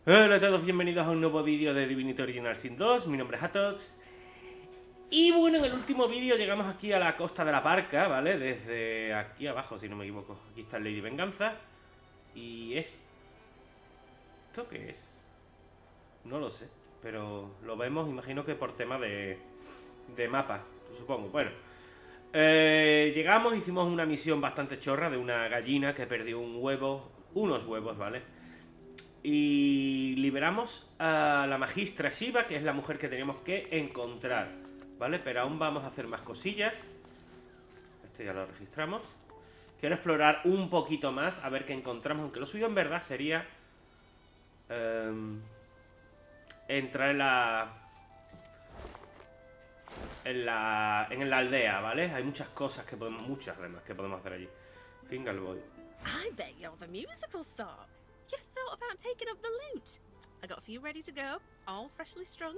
Hola a todos, bienvenidos a un nuevo vídeo de Divinity Original Sin 2. Mi nombre es Hatox. Y bueno, en el último vídeo llegamos aquí a la costa de la Parca, ¿vale? Desde aquí abajo, si no me equivoco. Aquí está el Lady Venganza. Y ¿esto qué es? No lo sé, pero lo vemos, imagino que por tema de mapa, supongo. Bueno, llegamos, hicimos una misión bastante chorra de una gallina que perdió un huevo, unos huevos, ¿vale? Y liberamos a la magistra Shiva, que es la mujer que teníamos que encontrar, ¿vale? Pero aún vamos a hacer más cosillas. Este ya lo registramos. Quiero explorar un poquito más, a ver qué encontramos. Aunque lo suyo en verdad sería entrar en la aldea, ¿vale? Hay muchas cosas que podemos, muchas además que podemos hacer allí. Fingalboy. I bet you're the musical sort. You've thought about taking up the lute. I got a few ready to go, all freshly strung.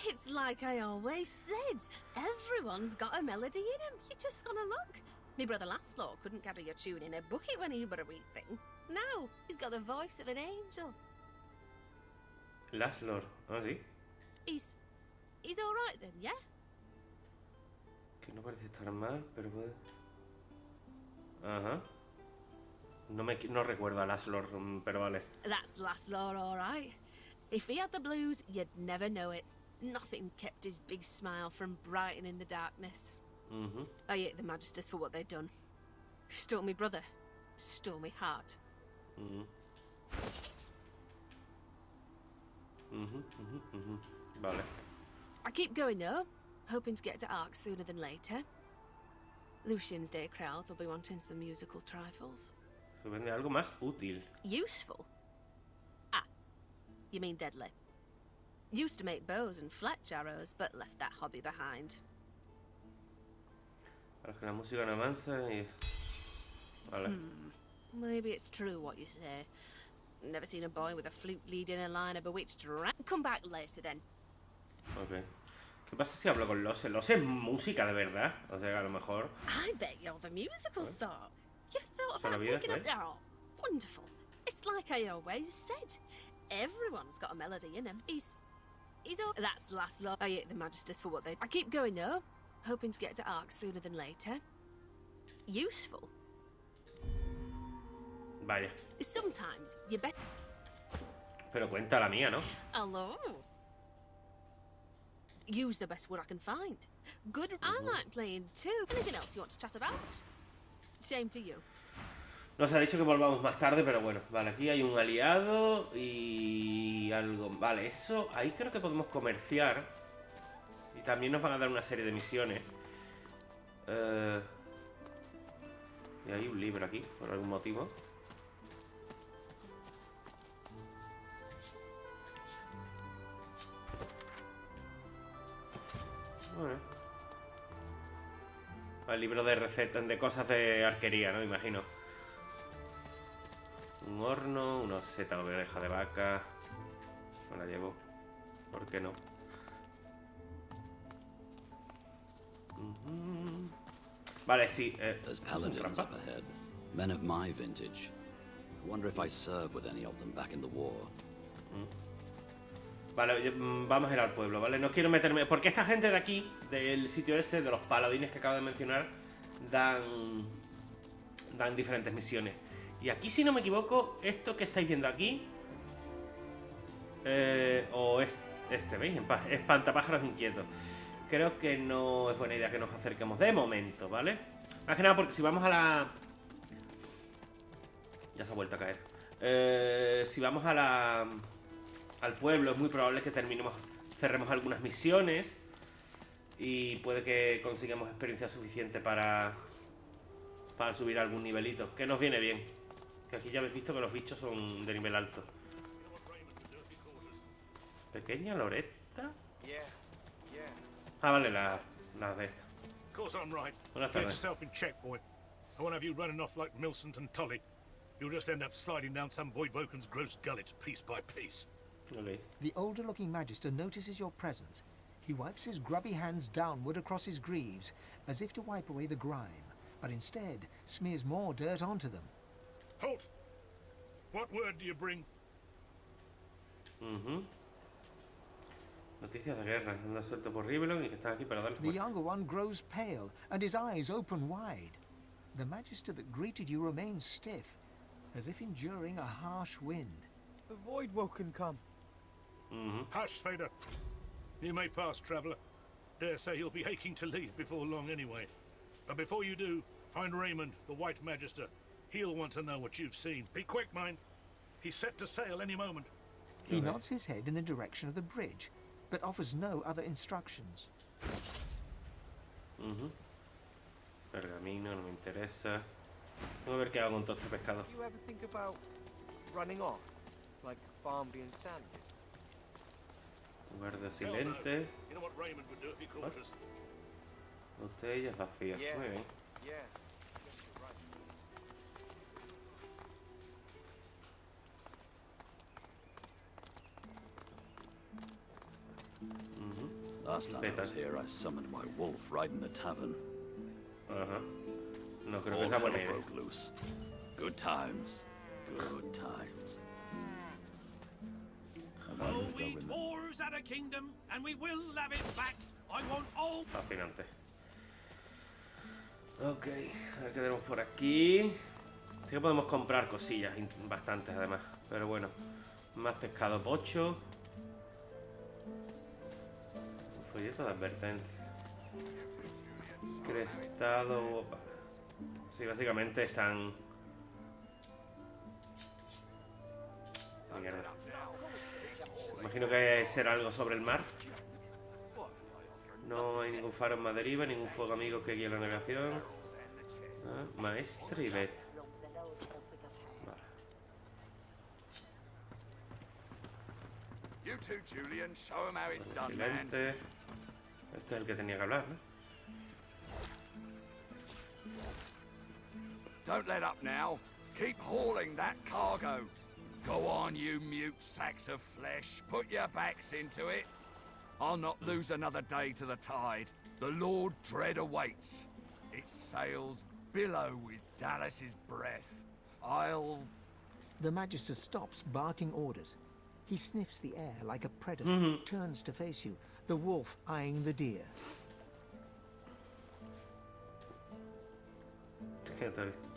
It's like I always said. Everyone's got a melody in him. You just gotta look. Me brother Laszlo couldn't carry a tune in a bucket when he were a wee thing. Now he's got the voice of an angel. Laszlo, ah, sí. He's all right then, yeah? Que no parece estar mal, pero puede... Ajá. No recuerdo a Laszlo, pero vale. That's Laszlo, all right. If he had the blues, you'd never know it. Nothing kept his big smile from brightening the darkness. I hate the Magisters for what they'd done. Stole me brother. Stole me heart. Vale. I keep going though, hoping to get to Ark sooner than later. Lucian's Day crowds will be wanting some musical trifles. Se vende algo más útil. Useful? Ah, you mean deadly. Used to make bows and fletch arrows, but left that hobby behind. Para que la música no avanza y... Vale. Maybe it's true what you say. Never seen a boy with a flute leading a line of bewitched Come back later then. Ok. ¿Qué pasa si hablo con Lose? Lose es música de verdad. O sea, a lo mejor... I bet you're the musical sort. You've thought about vida, taking up... Oh, wonderful. It's like I always said. Everyone's got a melody in him. He's all... That's Laszlo. I hate the Magisters for what they... I keep going though, hoping to get to Ark sooner than later. Useful. Vaya. Sometimes you bet... Pero cuenta la mía, ¿no? Hello. Use the best word I can find. Good. I like playing too. Anything else you want to chat about? Same to you. Nos ha dicho que volvamos más tarde, pero bueno. Vale, aquí hay un aliado y algo... Vale, eso... Ahí creo que podemos comerciar. Y también nos van a dar una serie de misiones. Y hay un libro aquí, por algún motivo. Bueno. El libro de recetas, de cosas de arquería, ¿no? Imagino. Un horno, una seta de oreja de vaca. Me la llevo. ¿Por qué no? Vale, sí. There's paladins up ahead. Men of my vintage. I wonder if I served with any of them back in the war. Vale, vamos a ir al pueblo, ¿vale? No quiero meterme... Porque esta gente de aquí, del sitio ese, de los paladines que acabo de mencionar, dan diferentes misiones. Y aquí, si no me equivoco, esto que estáis viendo aquí... o este, ¿veis? Espantapájaros inquietos. Creo que no es buena idea que nos acerquemos de momento, ¿vale? Más que nada porque si vamos a la... Ya se ha vuelto a caer. Si vamos a la... al pueblo es muy probable que cerremos algunas misiones y puede que consigamos experiencia suficiente para subir algún nivelito, que nos viene bien, que aquí ya habéis visto que los bichos son de nivel alto. Pequeña loreta. Ah, vale, la de esta. Buenas tardes. yourself in check, boy. I won't have you running off like Millicent and Tully. You'll just end up sliding down some Voidwoken's gross gullet piece by piece. Okay. The older-looking Magister notices your presence. He wipes his grubby hands downward across his greaves, as if to wipe away the grime, but instead smears more dirt onto them. Halt! What word do you bring? Noticias de guerra. Anda suelto por Rivellon y que estás aquí para darle The fuerte. younger one grows pale, and his eyes open wide. The magister that greeted you remains stiff, as if enduring a harsh wind. The void woken come. Hush, Fader. You may pass, traveller. Dare say he'll be aching to leave before long anyway. But before you do, find Raymond, the White Magister. He'll want to know what you've seen. Be quick, mind. He's set to sail any moment. He nods his head in the direction of the bridge, but offers no other instructions. Pergamino, no me interesa. Vamos a ver qué hago con todo este pescado. Do you ever think about running off, like Barmby and Sam did? Guarda Hell no. silente. You know what Raymond would do if he caught us? Botellas vacías. Yeah. Muy bien. Yeah. Yes, you're right. Last time I was here, I summoned my wolf right in the tavern. Ajá. No creo que All sea buena hell idea. broke loose. Good times. Good times. Oh, we dwarves had a kingdom, and we will have it back. I want all. Fascinante. Ok, a ver qué tenemos por aquí. Sí que podemos comprar cosillas, bastantes además. Pero bueno, más pescado pocho. Un folleto de advertencia. Crestado. Sí, básicamente están. Mierda. Imagino que será algo sobre el mar. No hay ningún faro en más deriva, ningún fuego amigo que guíe la navegación. Ah, Maestribet. Vale. You too, Julian. Show 'em how it's done, man. Excelente. Este es el que tenía que hablar, ¿no? Don't let up now. Keep hauling that cargo. Go on, you mute sacks of flesh. Put your backs into it. I'll not lose another day to the tide. The Lord Dread awaits. Its sails billow with Dallas's breath. I'll... The magister stops, barking orders. He sniffs the air like a predator, turns to face you, the wolf eyeing the deer.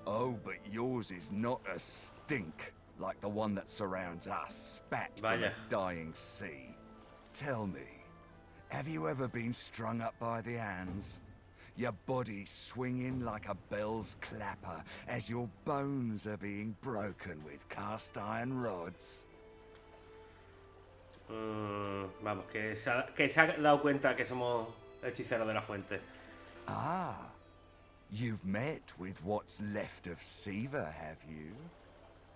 Oh, but yours is not a stink like the one that surrounds us, spat from a Vaya. dying sea. Tell me, have you ever been strung up by the hands? Your body swinging like a bell's clapper as your bones are being broken with cast iron rods. Vamos, que se ha dado cuenta que somos hechiceros de la fuente. Ah, you've met with what's left of Siva, have you?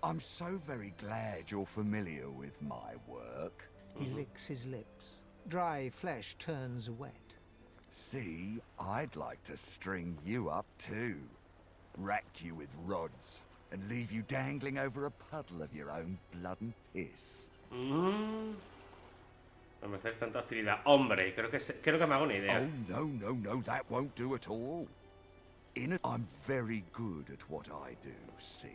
I'm so very glad you're familiar with my work. He licks his lips. Dry flesh turns wet. See, I'd like to string you up too. Rack you with rods and leave you dangling over a puddle of your own blood and piss. No me hacer tanta hostilidad. Hombre, creo que me hago una idea. Oh, no, that won't do at all. I'm very good at what I do, see?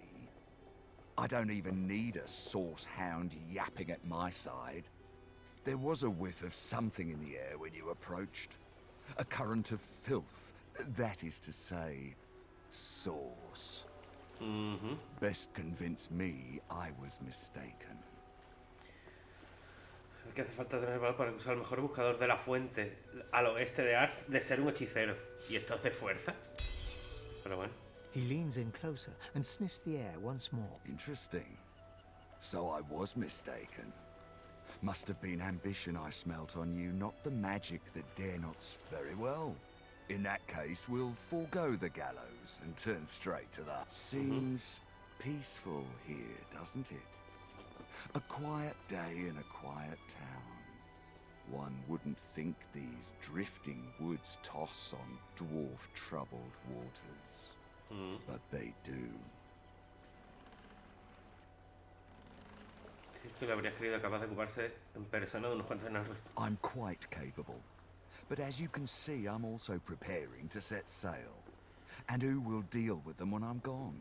I don't even need a sauce hound yapping at my side. There was a whiff of something in the air when you approached. A current of filth, that is to say, sauce. Best convince me I was mistaken. Que hace falta tener valor para usar el mejor buscador de la fuente al oeste de Arts de ser un hechicero. Y esto es de fuerza. Pero bueno. He leans in closer and sniffs the air once more. Interesting. So I was mistaken. Must have been ambition I smelt on you, not the magic that dare not very well. In that case, we'll forego the gallows and turn straight to the... Seems peaceful here, doesn't it? A quiet day in a quiet town. One wouldn't think these drifting woods toss on dwarf-troubled waters. But they do. Que le habría querido capaz de ocuparse en persona de unos cuantos enanos. I'm quite capable. But as you can see, I'm also preparing to set sail. And who will deal with them when I'm gone?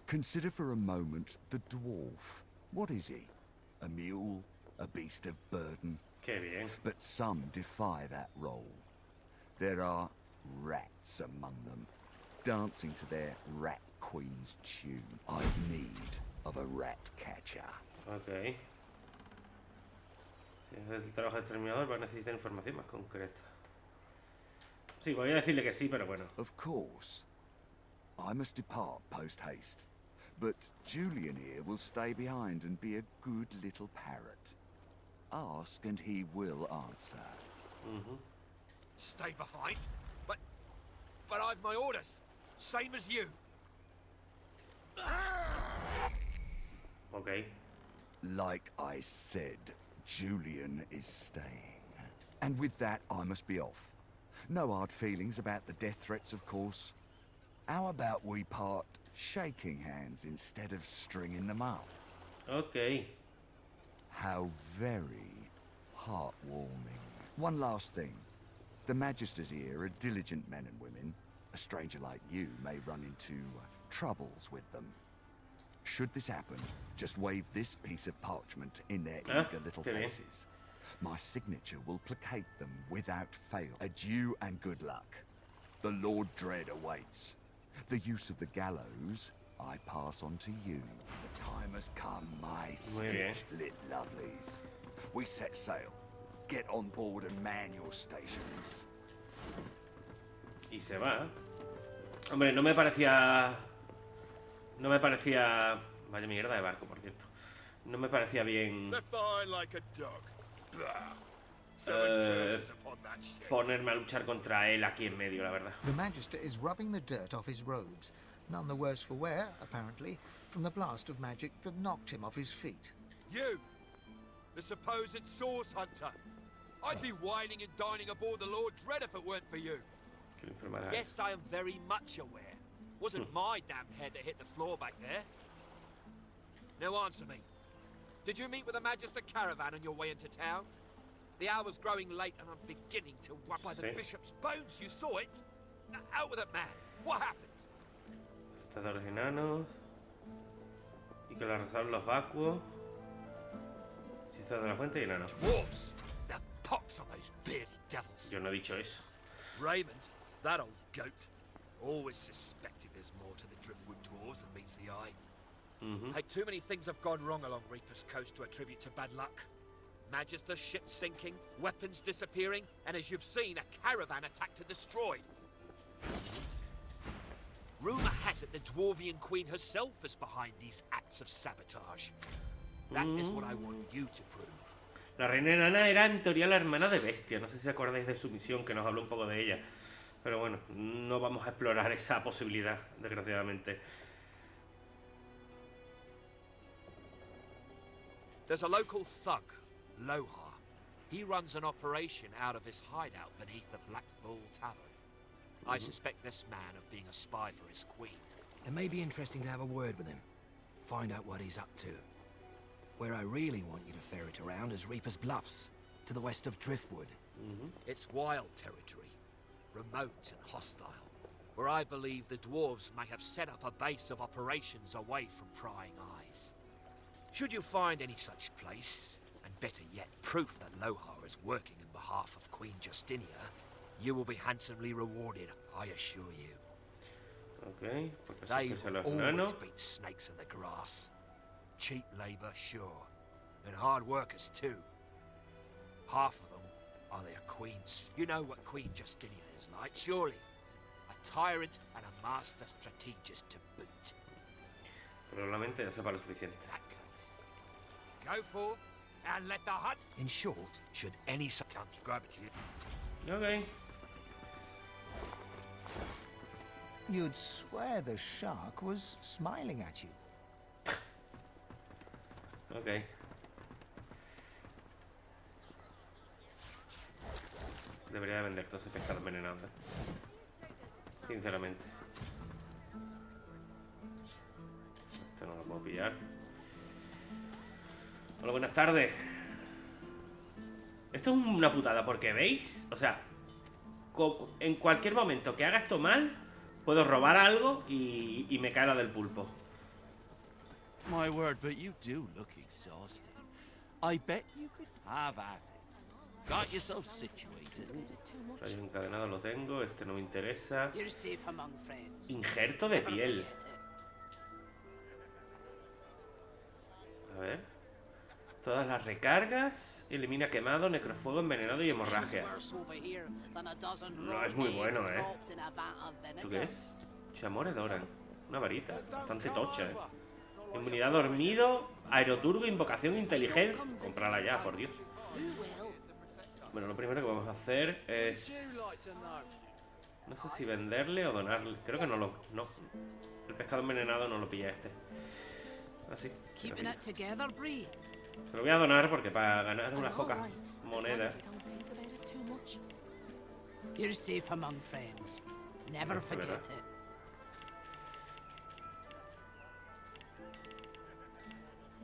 Consider for a moment the dwarf. What is he? A mule? a beast of burden. Qué bien. But some defy that role. There are rats among them, dancing to their rat queen's tune. I've need of a rat catcher. Ok. Si es el trabajo de exterminador, va a necesitar información más concreta. Sí, voy a decirle que sí, pero bueno. Of course. I must depart post-haste. But Julian here will stay behind and be a good little parrot. Ask and he will answer. Stay behind? But I've my orders. Same as you. Ok. Like I said, Julian is staying. And with that, I must be off. No hard feelings about the death threats, of course. How about we part shaking hands instead of stringing them up? Ok. How very heartwarming. One last thing. The Magisters here are diligent men and women. A stranger like you may run into troubles with them. Should this happen, just wave this piece of parchment in their eager little faces. My signature will placate them without fail. Adieu and good luck. The Lord Dread awaits. The use of the gallows I pass on to you. The time has come, my stitch-lit lovelies. We set sail. Get on board and man your stations. Y se va. Hombre, no me parecía... Vaya mierda de barco, por cierto. No me parecía bien... ponerme a luchar contra él aquí en medio, la verdad. The Magister is rubbing the dirt off his robes, none the worse for wear, apparently, from the blast of magic that knocked him off his feet. You, the supposed source hunter. I'd be whining and dining aboard the Lord Dread if it weren't for you. Yes, I am very much aware. Wasn't my damn head that hit the floor back there. Now answer me. Did you meet with a Magister caravan on your way into town? The hour's growing late and I'm beginning to worry. By the bishop's bones, you saw it? Out with it, man. What happened? Cazadores enanos. Y que lo arrasaron los vacuos. Hechizos de la fuente y enanos. Dwarves! The pox on those bearded devils. Yo no he dicho eso. Raymond, that old goat, always suspected there's more to the driftwood dwarves than meets the eye. Hey, too many things have gone wrong along Reaper's Coast to attribute to bad luck. Magister ships sinking, weapons disappearing, and as you've seen, a caravan attacked and destroyed. Rumour has it the Dwarvian Queen herself is behind these acts of sabotage. That is what I want you to prove. La reina enana era en teoría la hermana de Bestia. No sé si acordáis de su misión, que nos habló un poco de ella. Pero bueno, no vamos a explorar esa posibilidad, desgraciadamente. There's a local thug, Lohar. He runs an operation out of his hideout beneath the Black Bull Tavern. I suspect this man of being a spy for his queen. It may be interesting to have a word with him. Find out what he's up to. Where I really want you to ferret around is Reaper's Bluffs, to the west of Driftwood. It's wild territory, remote and hostile, where I believe the dwarves may have set up a base of operations away from prying eyes. Should you find any such place, and better yet, proof that Lohar is working on behalf of Queen Justinia, you will be handsomely rewarded, I assure you. Okay, They've always been snakes in the grass. Cheap labor, sure, and hard workers too. Half of them are their queens. You know what Queen Justinia is like, surely. A tyrant and a master strategist to boot. Probablemente ya sepa lo suficiente. Go forth and let the hunt. In short, Should any subscribe to you. Okay. You'd swear the shark was smiling at you. Ok. Debería de vender todo ese pescado envenenado, sinceramente. Esto no lo puedo pillar. Hola, buenas tardes. Esto es una putada porque, ¿veis? O sea, en cualquier momento que haga esto mal, puedo robar algo y me cae la del pulpo. My word, but you do look exhausted. I bet you could have at it. Got yourself situated. Rayo encadenado lo tengo, este no me interesa. You're safe among friends. Injerto de Never piel. forget it. A ver. Todas las recargas. Elimina quemado, necrofuego, envenenado y hemorragia. No, es muy bueno, ¿eh? ¿Tú qué es? Chamore Doran. Una varita. Bastante tocha, ¿eh? Inmunidad dormido. Aeroturbo, invocación, inteligencia. Comprala ya, por Dios. Bueno, lo primero que vamos a hacer es... No sé si venderle o donarle. Creo que no lo... No. El pescado envenenado no lo pilla este. Así. Se lo voy a donar porque para ganar unas pocas monedas. You're safe among friends. Never forget it.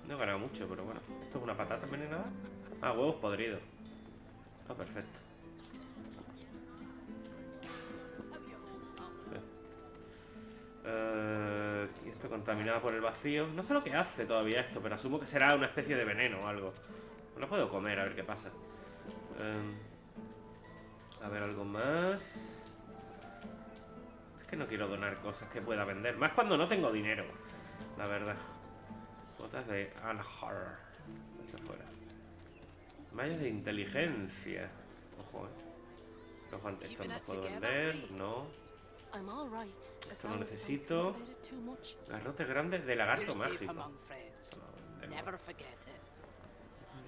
No he ganado mucho, pero bueno. ¿Esto es una patata envenenada? Ah, huevos podridos. Ah, perfecto. Y esto contaminado por el vacío. No sé lo que hace todavía esto, pero asumo que será una especie de veneno o algo. No lo puedo comer, a ver qué pasa. A ver, algo más. Es que no quiero donar cosas que pueda vender. Más cuando no tengo dinero, la verdad. Botas de Anhar. Esto fuera. Mallas de inteligencia. Ojo, Los guantes estos no puedo vender. No. Esto no necesito. Garrote grande de lagarto mágico.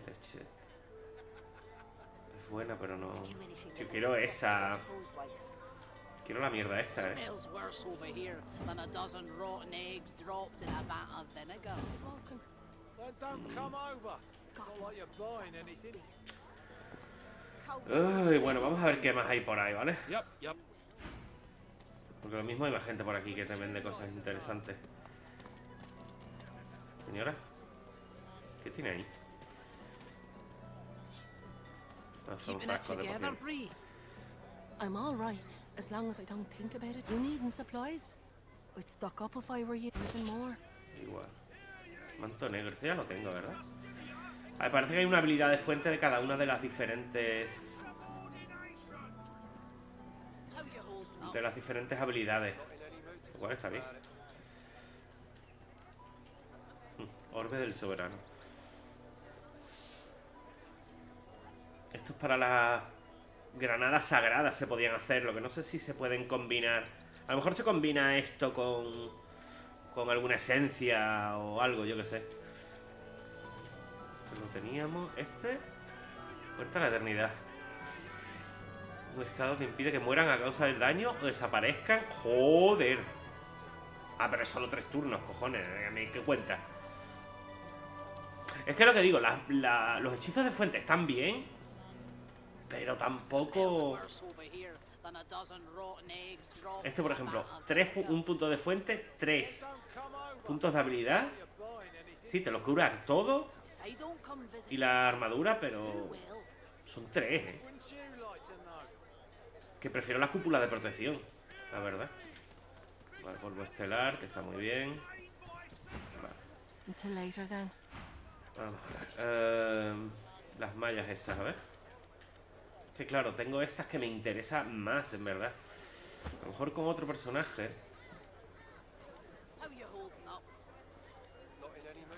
Leche. Es buena, pero no. Yo quiero esa. Quiero la mierda esta, Uy, bueno, vamos a ver qué más hay por ahí, ¿vale? Porque lo mismo hay más gente por aquí que te vende cosas interesantes. Señora, ¿qué tiene ahí? No, son frascos de poción. I'm all right, as long as I don't think about it. You needing supplies? I'd stock up if I were you. Even more. Igual. Manto negro, eso ya lo tengo, ¿verdad? A ver, parece que hay una habilidad de fuente de cada una de las diferentes... De las diferentes habilidades. Lo cual está bien. Orbe del soberano. Esto es para las granadas sagradas, se podían hacer. Lo que no sé si se pueden combinar. A lo mejor se combina esto con alguna esencia o algo, yo que sé. Esto lo teníamos. Puerta a la eternidad. Un estado que impide que mueran a causa del daño o desaparezcan. ¡Joder! Ah, pero es solo 3 turnos, cojones. ¿A mí qué cuenta? Es que lo que digo, los hechizos de fuente están bien, pero tampoco... Este, por ejemplo, 1 punto de fuente, 3 puntos de habilidad. Sí, te lo cura todo. Y la armadura, pero... Son 3, Que prefiero la cúpula de protección, la verdad. Vale, polvo estelar, que está muy bien. Vale. Vamos a ver. Las mallas esas, a ver. Que claro, tengo estas que me interesan más, en verdad. A lo mejor con otro personaje.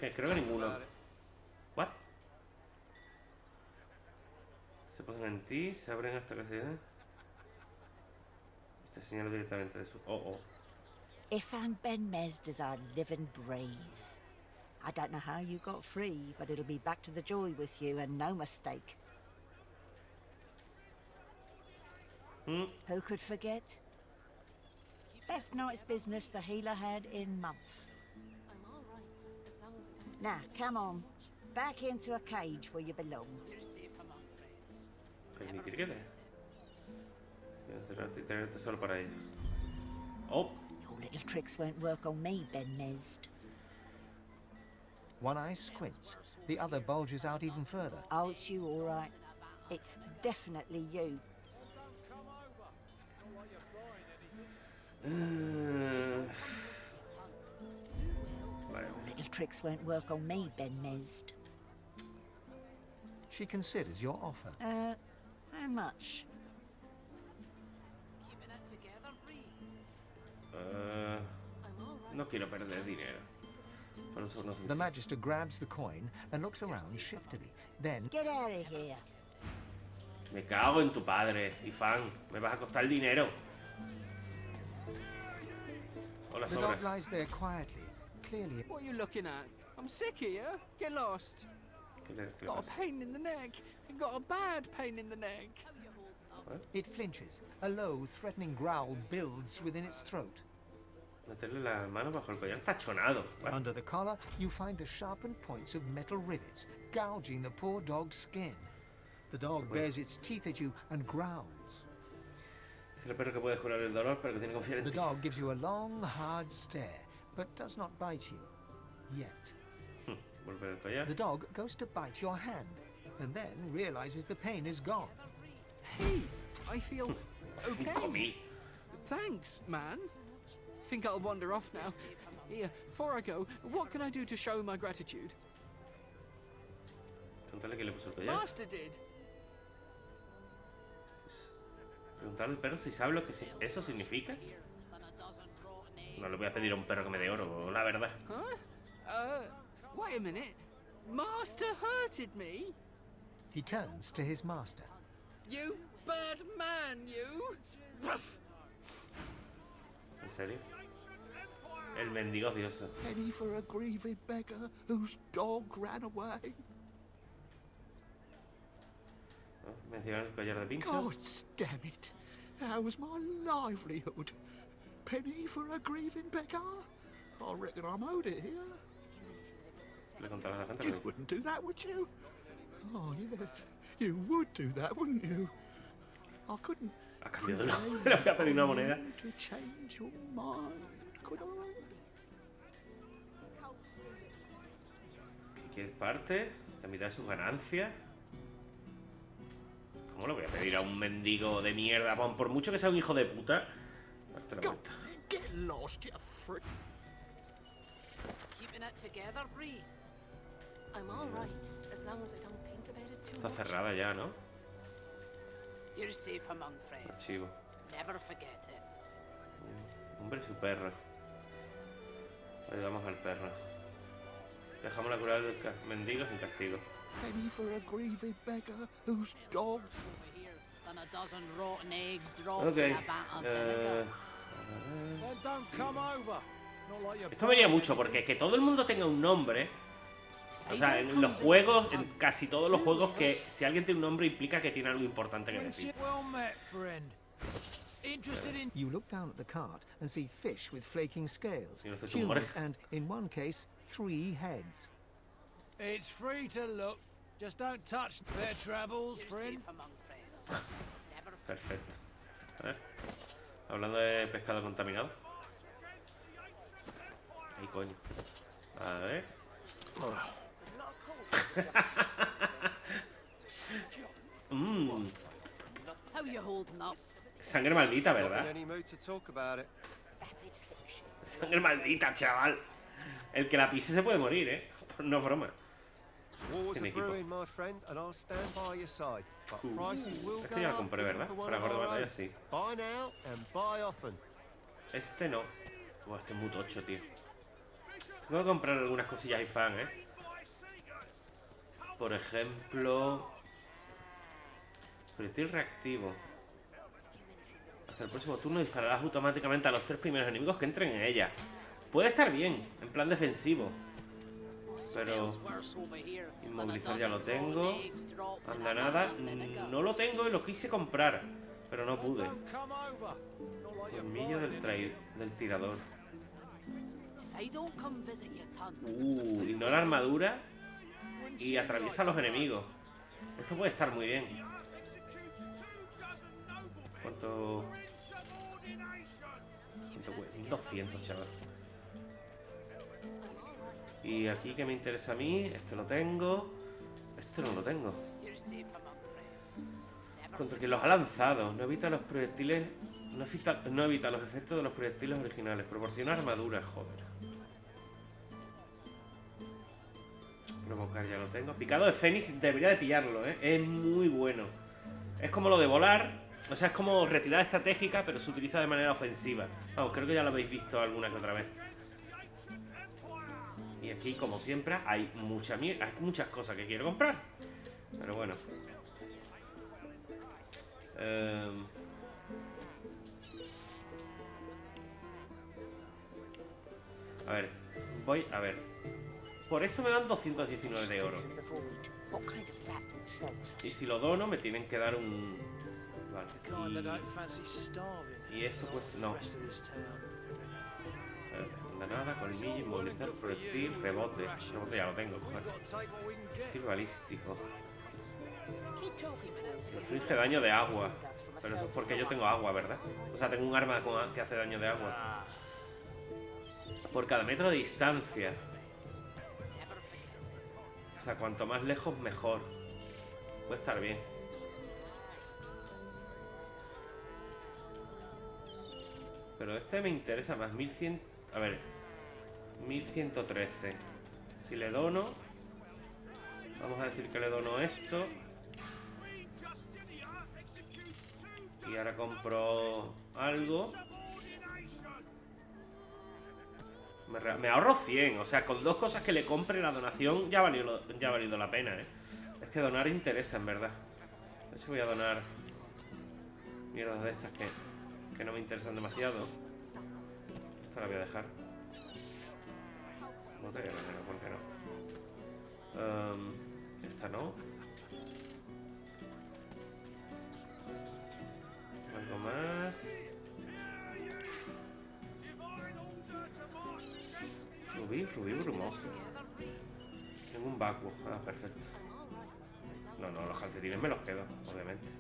Que creo que ninguno. ¿What? Se ponen en ti, se abren hasta que se... Este señala directamente de su... Oh. Ifan Ben Mesd is our living breeze. I don't know how you got free, but it'll be back to the joy with you, and no mistake. Who could forget? Best night's business the healer had in months. Now, come on. Back into a cage where you belong. Permitir que encerrarte y tenerte solo para ella. Oh. Your little tricks won't work on me, Ben Mesd. One eye squints. The other bulges out even further. Oh, it's you, all right. It's definitely you. Vale. Your little tricks won't work on me, Ben Mesd. She considers your offer. How much? No quiero perder dinero. Por eso no sé. The Magister grabs the coin and looks around shiftily. Then, Get out of here. Me cago en tu padre, Ifan. Me vas a costar dinero. Hola, the sobres. dog lies there quietly, clearly. What are you looking at? I'm sick here. Get lost. ¿Qué le Got pasa? a pain in the neck. Got a bad pain in the neck. It flinches. A low, threatening growl builds within its throat. Meterle la mano bajo el collar tachonado. What? Under the collar, you find the sharpened points of metal rivets, gouging the poor dog's skin. The dog bares its teeth at you and growls. Dice el perro que puede curar el dolor, pero que tiene que confiar en The ti. dog gives you a long, hard stare, but does not bite you. Yet. Volver el collar. The dog goes to bite your hand, and then realizes the pain is gone. Hey, I feel okay. 5.000. Thanks, man. Think I'll wander off now. Here, before I go, what can I do to show my gratitude? Pregúntale que le puso el collar. Master did. Preguntarle al perro si sabe lo que eso significa. No le voy a pedir a un perro que me dé oro, la verdad. Huh? Wait a minute. Master hurted me? He turns to his master. You bad man, you! ¿En serio? El mendigo odioso. Penny for a grieving beggar whose dog ran away. ¿No? Mencionar el collar de pincho. God damn it. How was my livelihood? Penny for a grieving beggar? I reckon I'm owed it here. Le contarás a la gente You lo que wouldn't do that, would you? Oh, yes. You would do that, wouldn't you? I couldn't. A cambio de le voy a pedir una moneda. To change your mind, could I? ¿Qué quieres? Parte, la mitad de sus ganancias. ¿Cómo lo voy a pedir a un mendigo de mierda? Por mucho que sea un hijo de puta. Darte la vuelta. Get lost, you freak. Keeping it together, Bree. I'm all right, as long as I don't think about it too Está much. cerrada ya, ¿no? You're safe among friends. Archivo. Never forget it. Hombre y su perro. Ayudamos al perro. Dejamos la cura del mendigo sin castigo. Penny for a grieving beggar whose dog. Over here than a dozen rotten eggs dropped Ok. in a vat of vinegar. Then don't come over. Not like you're Esto me haría mucho porque que todo el mundo tenga un nombre. O sea, en los juegos, en casi todos los juegos, que si alguien tiene un nombre implica que tiene algo importante que decir. well met, friend. Interested in You look down at the cart and see fish with flaking scales, Y los de tumors, tumores. and, in one case, 3 heads. It's free to look. Just don't touch their travels, You're friend. safe among friends. Never Perfecto. Hablando de pescado contaminado. Ay, coño. A ver. How you holding up? Sangre maldita, ¿verdad? any mood to talk about it. Sangre maldita, chaval. El que la pise se puede morir, ¿eh? No es broma. War's Tiene a equipo. brewing, my friend, and I'll stand by your side. But prices will Este go ya lo up compré, even ¿verdad? for one Para of juego de our batalla, own. sí. Buy now and buy often. Este no. Buah, este es muy tocho, tío. Tengo que comprar algunas cosillas y fan, ¿eh? Por ejemplo... Proyectil reactivo. Hasta el próximo turno dispararás automáticamente a los 3 primeros enemigos que entren en ella. Puede estar bien, en plan defensivo. Pero... Smells worse over here than a Inmovilizar ya lo dozen rotten tengo. eggs dropped in Anda a nada. vat of vinegar. No lo tengo y lo quise comprar. Pero no pude. Don't come over. Not like you're Colmillo del tirador. If I don't come visit you, ton. Ignora armadura y atraviesa a los enemigos. Esto puede estar muy bien. ¿Cuánto cuesta? 1200, chaval. Y aquí que me interesa a mí, este lo tengo. Este no lo tengo. You're safe among friends. Contra quien los ha lanzado. No evita los proyectiles. No evita los efectos de los proyectiles originales. Proporciona armadura, joder. Provocar ya lo tengo. Picado de Fénix debería de pillarlo, ¿eh? Es muy bueno. Es como lo de volar. O sea, es como retirada estratégica, pero se utiliza de manera ofensiva. Vamos, creo que ya lo habéis visto alguna que otra vez. Y aquí, como siempre, hay muchas cosas que quiero comprar. Pero bueno. A ver, voy a ver. Por esto me dan 219 de oro. Y si lo dono, me tienen que dar un... Vale. Y esto pues... No. De nada, colmillo, inmovilizar, proyectil, rebote. Rebote ya lo tengo. Vale. Tiro balístico. Inflige daño de agua. Pero eso es porque yo tengo agua, ¿verdad? O sea, tengo un arma que hace daño de agua. Por cada metro de distancia. O sea, cuanto más lejos, mejor. Puede estar bien. Pero este me interesa más. 1100... A ver. 1113. Si le dono... Vamos a decir que le dono esto. Y ahora compro algo. Me ahorro 100. O sea, con dos cosas que le compre la donación ya ha valido la pena, ¿eh? Es que donar interesa, en verdad. De hecho voy a donar mierdas de estas que no me interesan demasiado. Esta la voy a dejar. Botella de veneno, ¿por qué no? Esta no. Algo más. Rubí brumoso. Tengo un vacuo. Ah, perfecto. No, los calcetines me los quedo, obviamente.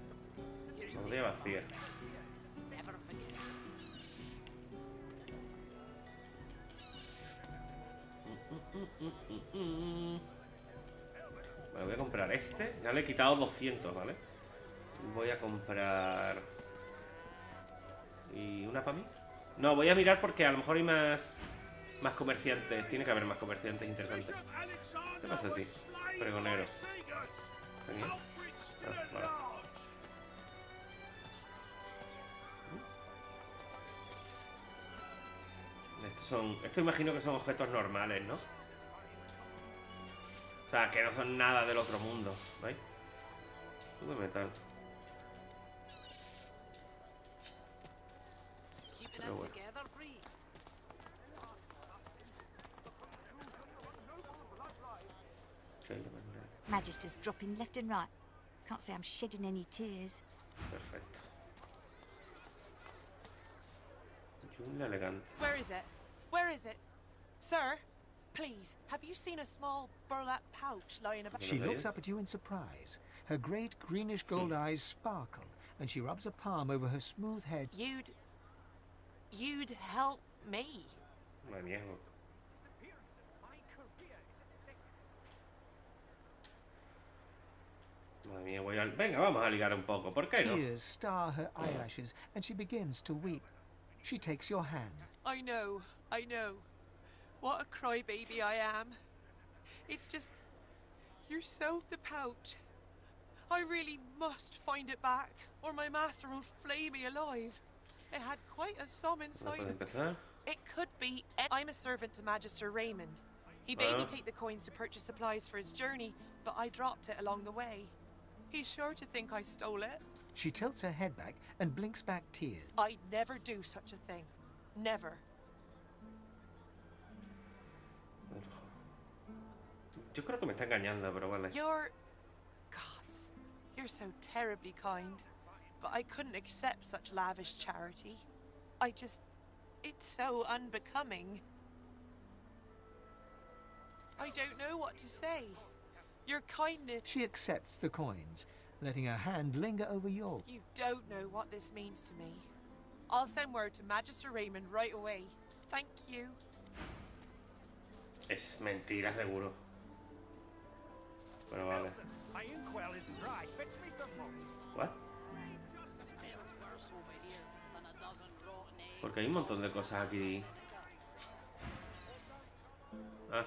La botella vacía. Bueno, voy a comprar este. Ya le he quitado 200, ¿vale? Voy a comprar... ¿Y una para mí? No, voy a mirar porque a lo mejor hay más comerciantes. Tiene que haber más comerciantes interesantes. ¿Qué pasa a ti? Pregonero. Ah, vale. Esto imagino que son objetos normales, ¿no? O sea, que no son nada del otro mundo, ¿veis? Todo metal. Pero bueno. Magister's dropping left and right. Can't say I'm shedding any tears. Perfecto. Jungla elegante. Where is it? Where is it? Sir, please, have you seen a small burlap pouch lying about? She looks up at you in surprise. Her great greenish gold eyes sparkle, and she rubs a palm over her smooth head. You'd help me. Me niego. Madre mía, venga, vamos a ligar un poco. ¿Por qué no? Tears star her eyelashes, and she begins to weep. She takes your hand. I know. What a crybaby I am. It's just... You're so the pouch. I really must find it back, or my master will flay me alive. It had quite a sum inside it. It could be... I'm a servant to Magister Raymond. He bade me take the coins to purchase supplies for his journey, but I dropped it along the way. He's sure to think I stole it. She tilts her head back and blinks back tears. I'd never do such a thing. Never. Yo creo que me está engañando, pero vale. Gods, you're so terribly kind. But I couldn't accept such lavish charity. It's so unbecoming. I don't know what to say. Your kindness... She accepts the coins, letting her hand linger over yours. You don't know what this means to me. I'll send word to Magister Raymond right away. Thank you. Es mentira, seguro. Bueno, vale. ¿What? Porque hay un montón de cosas aquí. Ah.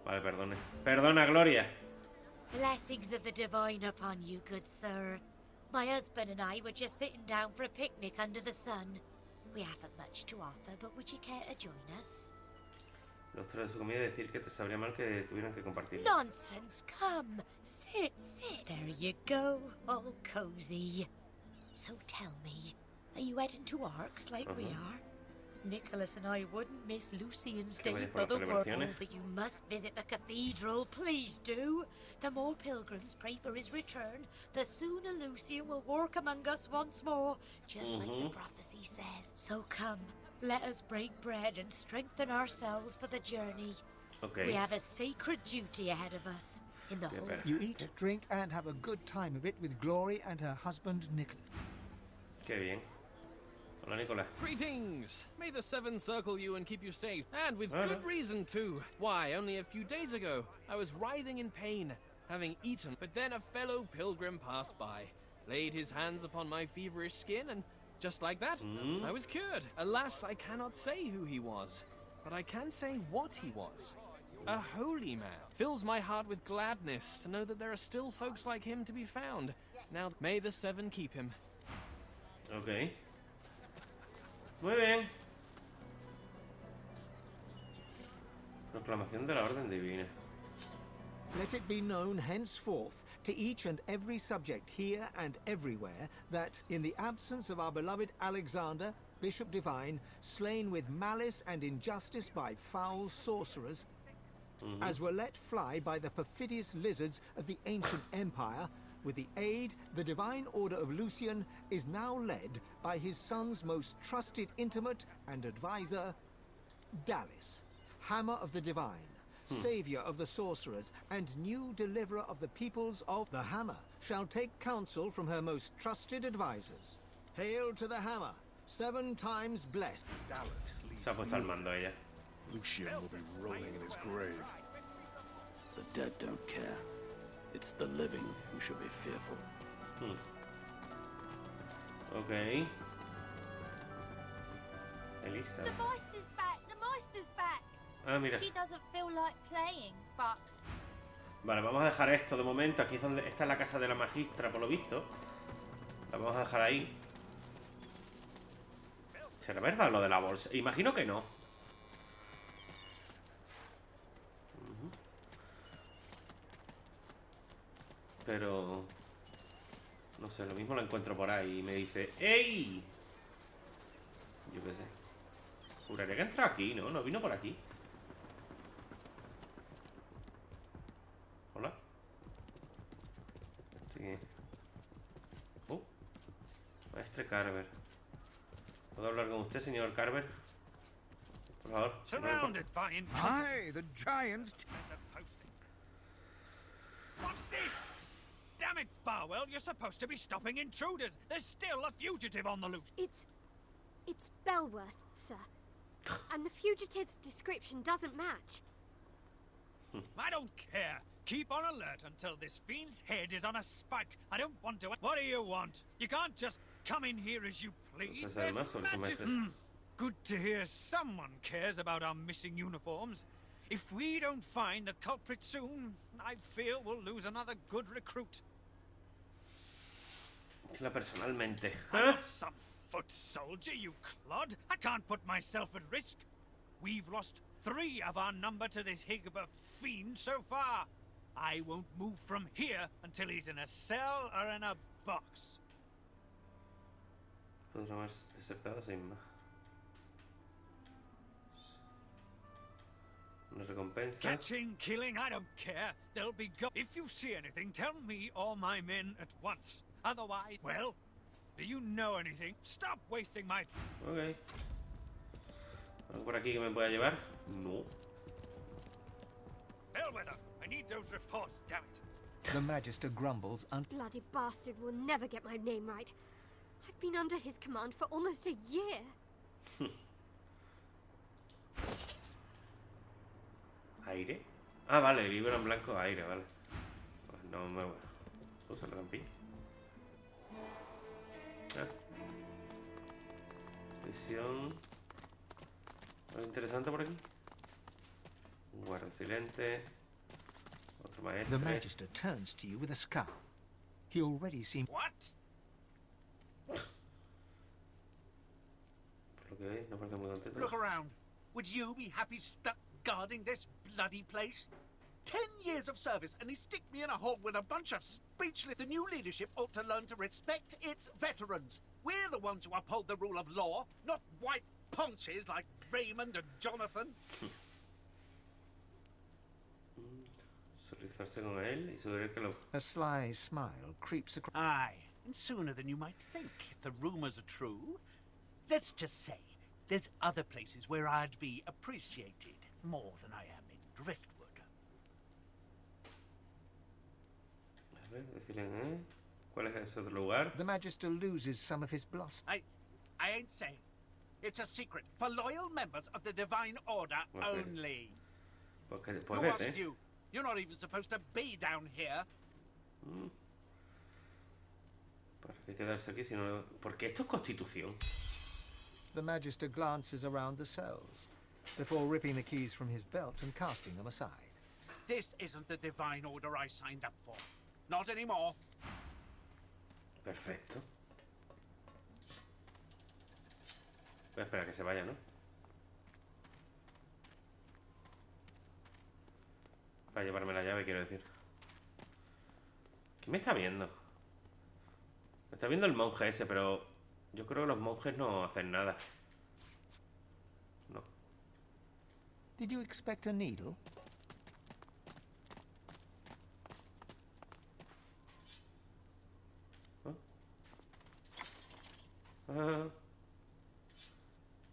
Vale. Vale, perdone. Perdona, Gloria. Blessings of the divine upon you, good sir. My husband and I were just sitting down for a picnic under the sun. We haven't much to offer, but would you care to join us? Los trae de su comida y decir que te sabría mal que tuvieran que compartir. Nonsense, come. Sit, sit. There you go, all cozy. So tell me, are you heading to Arx like we are? Nicholas and I wouldn't miss Lucian's day for the world, but you must visit the cathedral, please do. The more pilgrims pray for his return, the sooner Lucian will walk among us once more, just like the prophecy says. So come, let us break bread and strengthen ourselves for the journey. Okay. We have a sacred duty ahead of us. In the whole You eat, drink, and have a good time of it with Glory and her husband, Nicholas. Qué bien. Hola, Nicola. Greetings! May the Seven circle you and keep you safe, and with good reason too. Why, only a few days ago, I was writhing in pain, having eaten, but then a fellow pilgrim passed by, laid his hands upon my feverish skin, and just like that, I was cured. Alas, I cannot say who he was, but I can say what he was. A holy man. Fills my heart with gladness to know that there are still folks like him to be found. Now, may the Seven keep him. Okay. Muy bien. Proclamación de la Orden Divina. Let it be known henceforth to each and every subject here and everywhere that, in the absence of our beloved Alexander, Bishop Divine, slain with malice and injustice by foul sorcerers, as were let fly by the perfidious lizards of the ancient empire, with the aid, the divine order of Lucian is now led by his son's most trusted intimate and advisor, Dallas, Hammer of the Divine, Savior of the Sorcerers, and new deliverer of the peoples of the Hammer, shall take counsel from her most trusted advisors. Hail to the Hammer, 7 times blessed. Dallas Se ha puesto al mando ella. Lucian will be rolling in his grave. The dead don't care. It's the living who should be fearful. Okay. Elisa. The Meister's back! The Meister's back! Ah, mira. She doesn't feel like playing, but... Vale, vamos a dejar esto de momento. Aquí es donde está la casa de la magistra, por lo visto. La vamos a dejar ahí. ¿Será verdad lo de la bolsa? Imagino que no. Pero... no sé, lo mismo lo encuentro por ahí y me dice ¡ey! Yo qué sé. Juraría que entra aquí, ¿no? No vino por aquí. Hola. Sí. Maestre Carver. ¿Puedo hablar con usted, señor Carver? Por favor. Surrounded by Aye, the giant. What's this? Damn it, Barwell, you're supposed to be stopping intruders. There's still a fugitive on the loose. It's Belworth, sir. And the fugitive's description doesn't match. I don't care. Keep on alert until this fiend's head is on a spike. I don't want to... What do you want? You can't just come in here as you please. There's magic... Good to hear someone cares about our missing uniforms. If we don't find the culprit soon, I fear we'll lose another good recruit. Personalmente. I'm not some foot soldier, you clod. I can't put myself at risk. We've lost 3 of our number to this Higba fiend so far. I won't move from here until he's in a cell or in a box. Podrá haber desertado sin más. Una recompensa. Catching, killing, I don't care. They'll be go. If you see anything, tell me or my men at once. Otherwise, well, do you know anything? Stop wasting my... Ok. ¿Algo por aquí que me pueda llevar? No. Bellwether, I need those reports, damn it. The Magister grumbles and... Bloody bastard will never get my name right. I've been under his command for almost a year. ¿Aire? Ah, vale, libro en blanco, aire, vale. Pues no me... Usa la trampilla. Ah. Visión. ¿Algo interesante por aquí? Guarda silente. Otro maestre. The Magister turns to you with a scowl. He already seems... What? Por lo que veis, no parece muy contento. Look around. Would you be happy stuck guarding this bloody place? 10 years of service, and he stick me in a hole with a bunch of speechless... The new leadership ought to learn to respect its veterans. We're the ones who uphold the rule of law, not white ponches like Raymond and Jonathan. Solizarse con él y sugerir que lo... A sly smile creeps across... Aye, and sooner than you might think, if the rumors are true. Let's just say, there's other places where I'd be appreciated more than I am in Driftwood. A ver, decirle, ¿eh? ¿Cuál es ese otro lugar? The Magister loses some of his bluster. I ain't saying. It's a secret for loyal members of the Divine Order only. Pues Who vete. asked you? You're not even supposed to be down here. ¿Para qué quedarse aquí si no...? Porque esto es Constitución. The Magister glances around the cells before ripping the keys from his belt and casting them aside. This isn't the Divine Order I signed up for. Not anymore. Perfecto. Voy a esperar a que se vaya, ¿no? Para llevarme la llave, quiero decir. ¿Quién me está viendo? Me está viendo el monje ese, pero yo creo que los monjes no hacen nada. No. Did you expect a needle? Ah.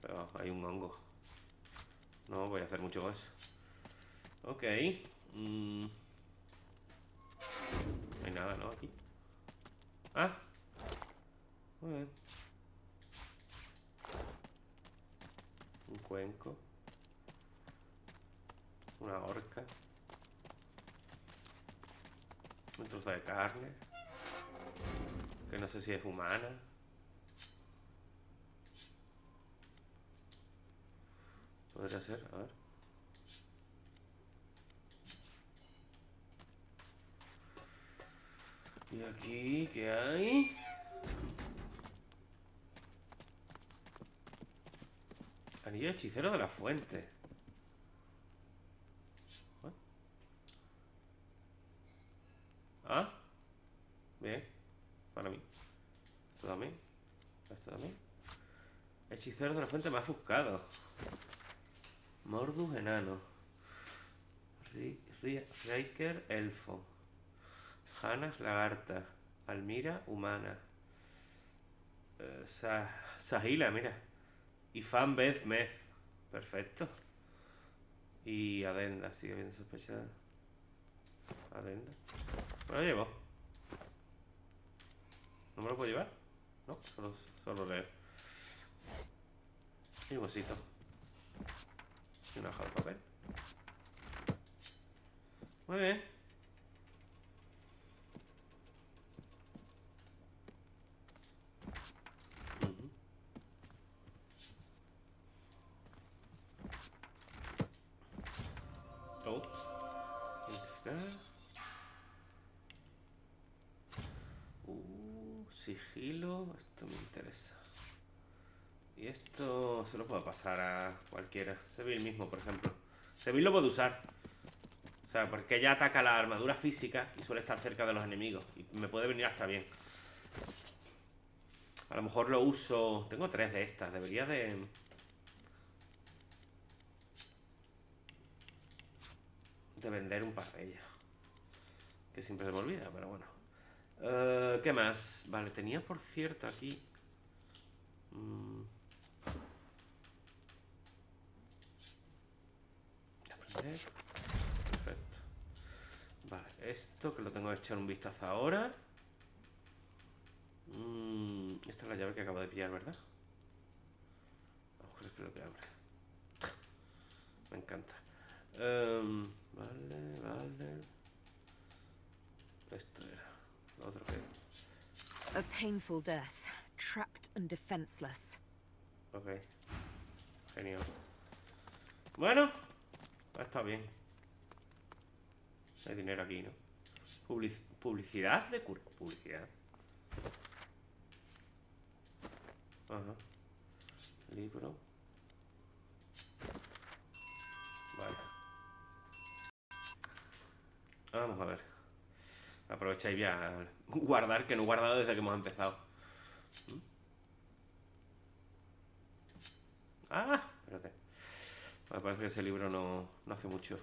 Pero hay un hongo. No voy a hacer mucho con eso. Ok. No hay nada, ¿no? Aquí. Ah. Muy bien. Un cuenco. Una horca. Un trozo de carne. Que no sé si es humana. Podría ser, a ver. ¿Y aquí qué hay? Anillo hechicero de la fuente. ¿Eh? Ah. Bien. Para mí. Esto también. Esto también. Hechicero de la fuente más buscado. Mordus enano. Riker elfo. Hanas lagarta. Almira humana. Sahila, mira. Y Fan Beth Meth. Perfecto. Y Adenda, sigue viendo sospechada. Adenda. Me lo llevo. ¿No me lo puedo llevar? No, solo leer. Y un osito. Y una hoja de papel. Muy bien. Oh. Sigilo. Esto me interesa. Y esto se lo puedo pasar a cualquiera. Seville mismo, por ejemplo. Seville lo puedo usar. O sea, porque ya ataca la armadura física y suele estar cerca de los enemigos. Y me puede venir hasta bien. A lo mejor lo uso... Tengo 3 de estas. Debería de vender un par de ellas. Que siempre se me olvida, pero bueno. ¿Qué más? Vale, tenía por cierto aquí... Aprender. Perfecto. Vale, esto que lo tengo que echar un vistazo ahora. Esta es la llave que acabo de pillar, ¿verdad? Ojo, es que lo que abre. Me encanta. Vale. Esto era. Lo otro que... A painful death, trapped and defenseless. Ok. Genial. Bueno, está bien. Hay dinero aquí, ¿no? Publicidad de cura. Publicidad. Ajá. Libro. Vale. Vamos a ver. Aprovecha y voy a guardar, que no he guardado desde que hemos empezado. Ah, espérate. Me parece que ese libro no hace mucho.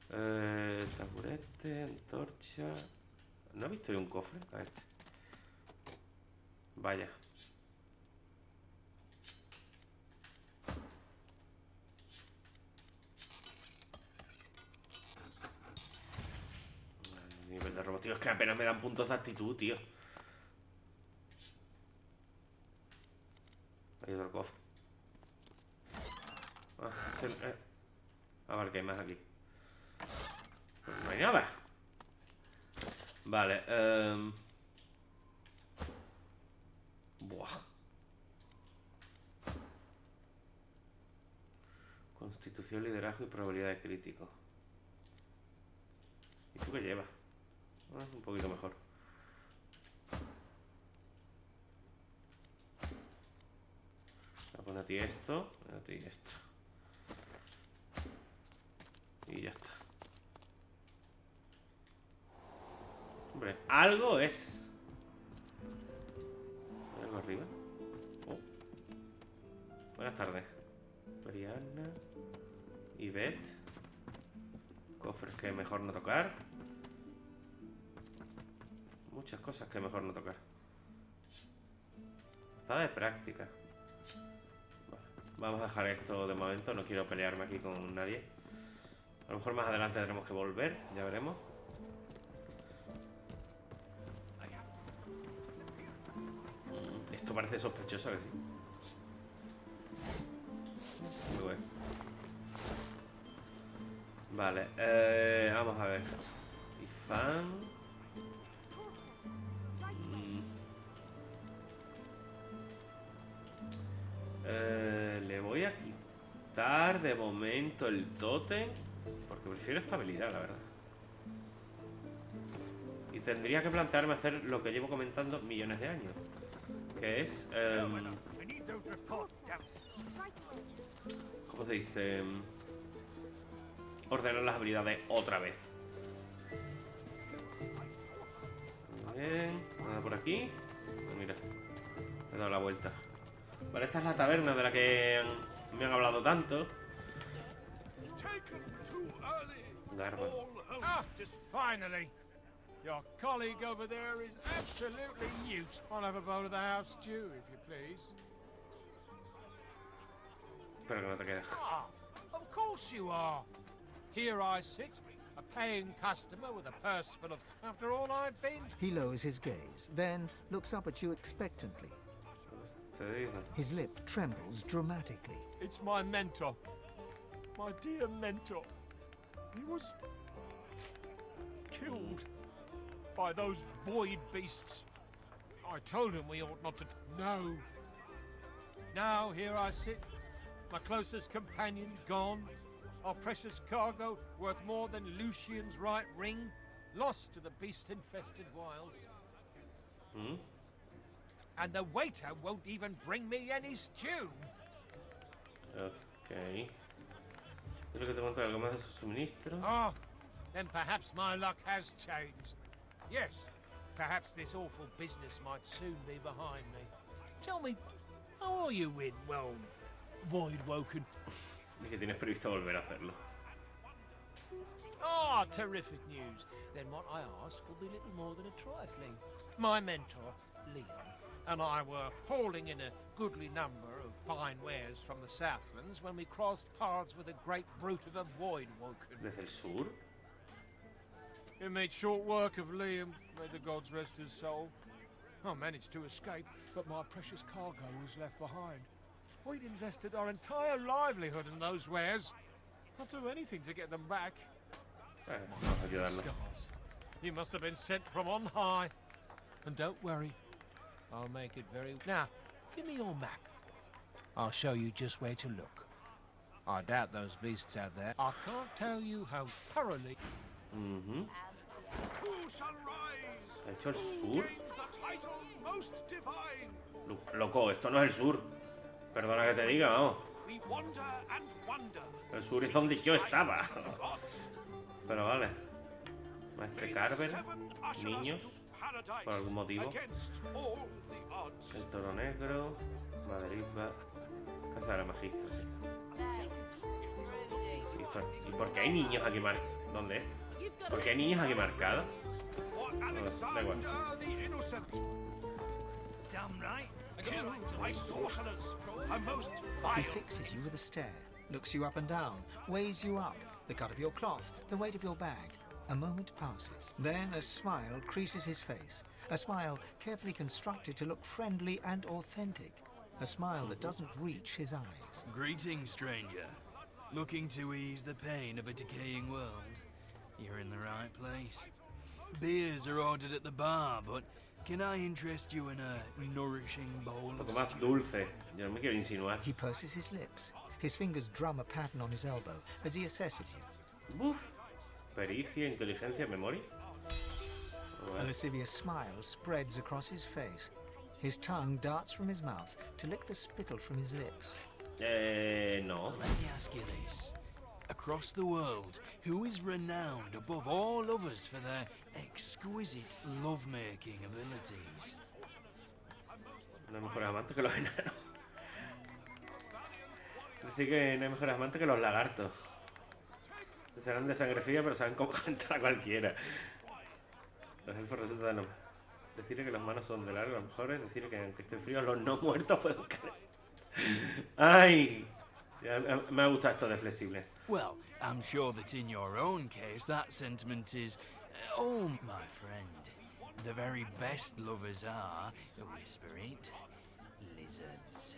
Taburete, antorcha. ¿No he visto yo un cofre? A este. Vaya. El nivel de robot, tío, es que apenas me dan puntos de actitud, tío. Hay otro cofre. Vale, que hay más aquí. Pues no hay nada. Vale, buah. Constitución, liderazgo y probabilidad de crítico. ¿Y tú qué llevas? Un poquito mejor. Voy a poner a ti esto, a ti esto. Y ya está. Hombre, algo es. ¿Hay algo arriba? Oh. Buenas tardes. Mariana. Ivette. Cofres que mejor no tocar. Muchas cosas que mejor no tocar. Espada de práctica. Vale. Vamos a dejar esto de momento. No quiero pelearme aquí con nadie. A lo mejor más adelante tendremos que volver. Ya veremos. Esto parece sospechoso, que sí. Muy bueno. Vale, vamos a ver. Y fan. Le voy a quitar de momento el tótem, porque prefiero esta habilidad, la verdad. Y tendría que plantearme hacer lo que llevo comentando millones de años, que es ¿cómo se dice? Ordenar las habilidades otra vez. Bien, nada por aquí. Mira, he dado la vuelta. Vale, esta es la taberna de la que me han hablado tanto. Garba. Ah, just finally. Your colleague over there is absolutely useless. I'll have a bowl of the house stew, if you please. Espero que no te quedes. Ah, of course you are. Here I sit, a paying customer with a purse full of... After all I've been... He lowers his gaze, then looks up at you expectantly. His lip trembles dramatically. It's my mentor. My dear mentor. He was... killed by those void beasts. I told him we ought not to... No. Now here I sit, my closest companion gone, our precious cargo worth more than Lucian's right ring, lost to the beast-infested wilds. Hmm? And the waiter won't even bring me any stew. Ok. Creo que te conté algo más de su suministro. Ah, then perhaps my luck has changed. Yes, perhaps this awful business might soon be behind me. Tell me, how are you in, well, Void Woken? Y que tienes previsto volver a hacerlo. Ah, terrific news. Then what I ask will be little more than a trifling. My mentor, Liam, and I were hauling in a goodly number of fine wares from the Southlands when we crossed paths with a great brute of a Void Woken. ¿Desde el sur? It made short work of Liam, may the gods rest his soul. I managed to escape, but my precious cargo was left behind. We'd invested our entire livelihood in those wares. I'll do anything to get them back. Vamos a ayudarlo. Stars. You must have been sent from on high. And don't worry, I'll make it very... Now, give me your map. I'll show you just where to look. I doubt those beasts out there. I can't tell you how thoroughly... ¿Ha hecho el sur? Loco, esto no es el sur. Perdona que te diga, vamos. El sur es donde yo estaba. Pero vale. Maestre Carver. Niños. Por algún motivo. El toro negro. Madrid va. Casa de la magistra, sí. ¿Y por qué hay niños aquí marcados? ¿Dónde es? ¿Por qué hay niños aquí marcados? Da igual. He fixes you with a stare, looks you up and down, weighs you up, the cut of your cloth, the weight of your bag. A moment passes. Then a smile creases his face. A smile carefully constructed to look friendly and authentic. A smile that doesn't reach his eyes. Greetings, stranger. Looking to ease the pain of a decaying world? You're in the right place. Beers are ordered at the bar, but can I interest you in a nourishing bowl of más dulce. Yo no me quiero insinuar. He purses his lips. His fingers drum a pattern on his elbow as he assesses you. Uf. Pericia, inteligencia, memoria. A lascivious smile spreads across his face. His tongue darts from his mouth to lick the spittle from his lips. No. Let me ask you this. Across the world, who is renowned above all others for their exquisite love-making abilities? No hay mejores amantes que los enanos. Es decir, que no hay mejores amantes que los lagartos. Serán de sangre fría, pero saben cómo cantar a cualquiera. Los elfos resultan de los... Decir que los manos son de largo, a lo mejor es decir que aunque estén fríos, los no muertos pueden caer. ¡Ay! Me ha gustado esto de flexible. Well, I'm sure that in your own case, that sentiment is... Oh, my friend. The very best lovers are... Whisper it... lizards.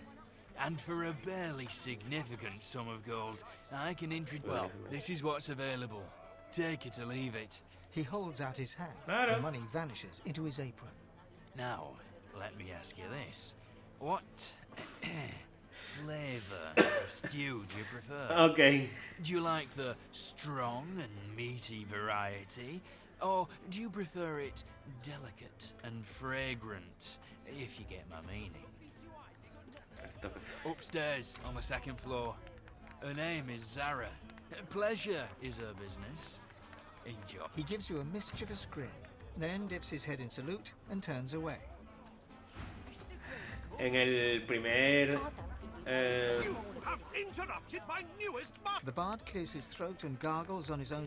And for a barely significant sum of gold, I can introduce... Well, this is what's available. Take it or leave it. He holds out his hand. The money vanishes into his apron. Now, let me ask you this. What flavor of stew do you prefer? Okay. Do you like the strong and meaty variety? Or do you prefer it delicate and fragrant, if you get my meaning? Upstairs, on the second floor. Her name is Zara. Pleasure is her business. Enjoy. He gives you a mischievous grin, then dips his head in salute and turns away. En el primer... You have interrupted my newest The bard clears his throat and gargles on his own...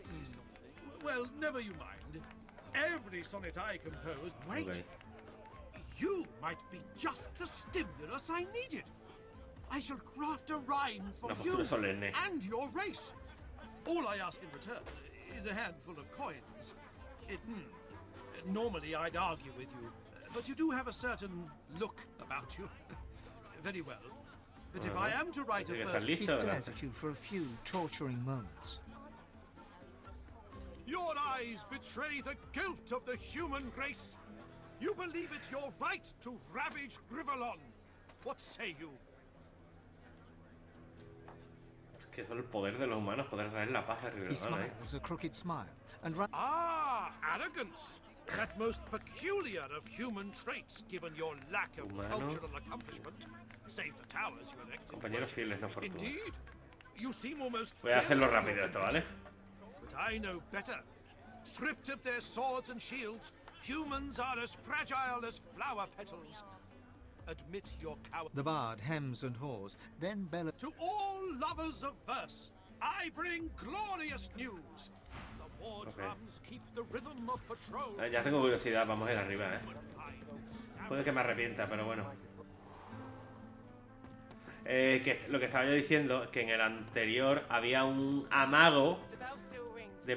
Well, never you mind. Every sonnet I compose... Wait! Okay. You might be just the stimulus I needed. I shall craft a rhyme for you and your race. All I ask in return is a handful of coins. Normally I'd argue with you, but you do have a certain look about you. Very well. But if I am to write a verse... He stares at you for a few torturing moments. Your eyes betray the guilt of the human race. You believe it your right to ravage Grivalon. What say you? Es que es el poder de los humanos, poder traer la paz a He smiles a crooked smile and arrogance! That most peculiar of human traits, given your lack of cultural accomplishment. Save the towers you erect. Compañeros fieles, no fortuna. Indeed. You seem almost Voy a hacerlo rápido esto, ¿vale? But I know better. Stripped of their swords and shields, humans are as fragile as flower petals. Admit your coward. The bard hems and haws, then bellows. To all lovers of verse, I bring glorious news. The war drums keep the rhythm of patrol. Ya tengo curiosidad, vamos a ir arriba, Puede que me arrepienta, pero bueno. Que lo que estaba yo diciendo es que en el anterior había un amago de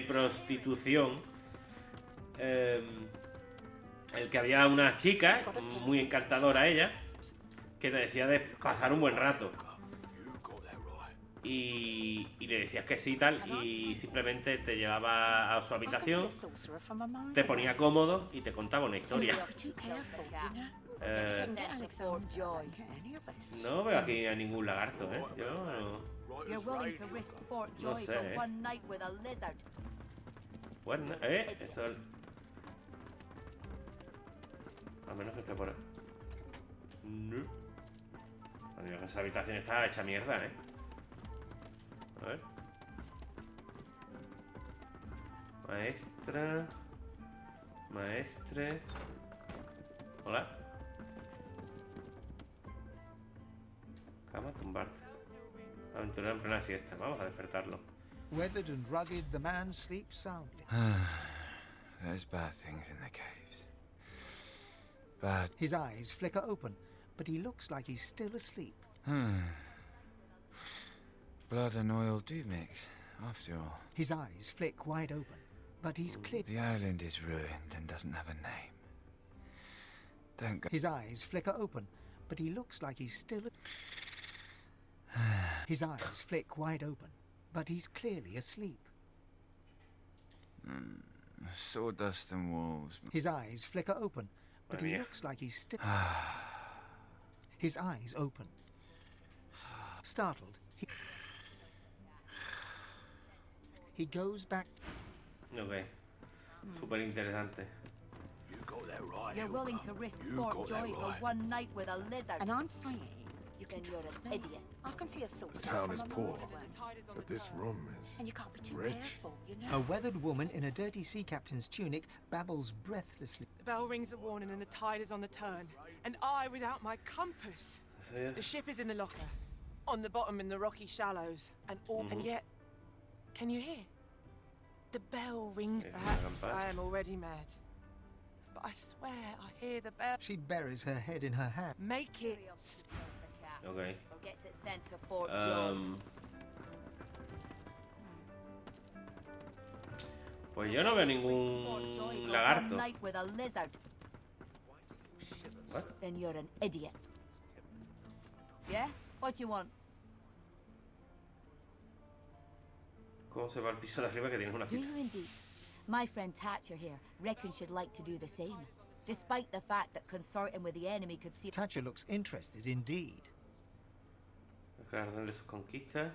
prostitución. El que había una chica, muy encantadora ella, que te decía de pasar un buen rato. Y le decías que sí, tal, y simplemente te llevaba a su habitación, te ponía cómodo y te contaba una historia. No veo aquí a ningún lagarto, Yo You're willing to risk Fort No Joy sé, for one night with a lizard. Bueno, eso... A menos que esté por ahí. No. Adiós, esa habitación está hecha mierda, ¿eh? A ver. Maestra. Maestre. Hola. Cama, tumbarte. Aventurero en plena siesta. Vamos a despertarlo. Weathered and rugged, the man sleeps soundly. There's bad things in the caves. Bad. His eyes flicker open, but he looks like he's still asleep. Blood and oil do mix, after all. His eyes flick wide open, but he's clear. The island is ruined and doesn't have a name. Don't go. His eyes flicker open, but he looks like he's still... His eyes flick wide open, but he's clearly asleep. Sawdust and wolves. His eyes flicker open, but he looks like he's still... His eyes open. Startled, he goes back. Ok. Súper interesante. You're willing to risk Fort Joy for one night with a lizard. And I'm saying you Then can you're trust an me. idiot. I can see a sort. The town is poor, but this room is And you can't be too rich. careful, you know. A weathered woman in a dirty sea captain's tunic babbles breathlessly. The bell rings a warning and the tide is on the turn. And I without my compass. The ship is in the locker. On the bottom in the rocky shallows. And yet, can you hear? The bell rings. Perhaps I am already mad. But I swear I hear the bell. She buries her head in her hand. Make it. Ok. Or gets it sent to Fort Joy. Pues yo no veo ningún lagarto. Night with a lizard. What? Then you're an idiot. Yeah? What do you want? ¿Cómo se va al piso de arriba que tienes una Do cita? you indeed? My friend Thatcher here reckons she'd like to do the same, despite the fact that consorting with the enemy could see... Thatcher looks interested indeed. El jardín de sus conquistas.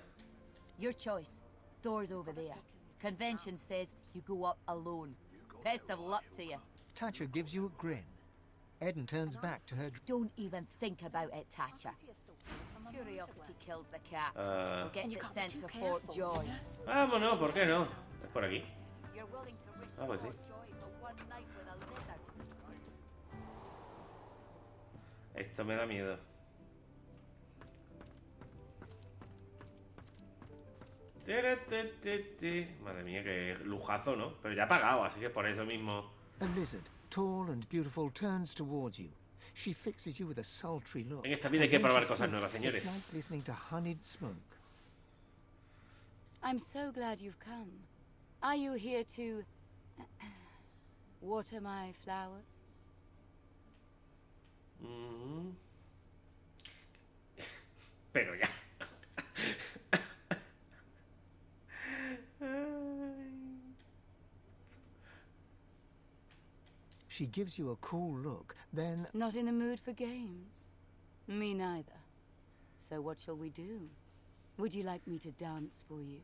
Your choice. Door's over there. Convention says you go up alone. Best of luck to you. Thatcher gives you a grin. Eden turns back to her... Don't even think about it, Thatcher. Curiosity kills the cat. Or gets it sent to Fort Joy. Vámonos, ¿por qué no? Es por aquí. You're willing to risk Ah, pues sí. Fort Joy for one night with a lizard. Esto me da miedo. Madre mía, qué lujazo, ¿no? Pero ya ha pagado, así que por eso mismo. A lizard, tall and beautiful, turns towards you. She fixes you with a sultry look. En esta vida hay que probar cosas nuevas, señores. It's like listening to honeyed smoke. I'm so glad you've come. Are you here to water my flowers? Pero ya. She gives you a cool look, then... Not in the mood for games. Me neither. So what shall we do? Would you like me to dance for you?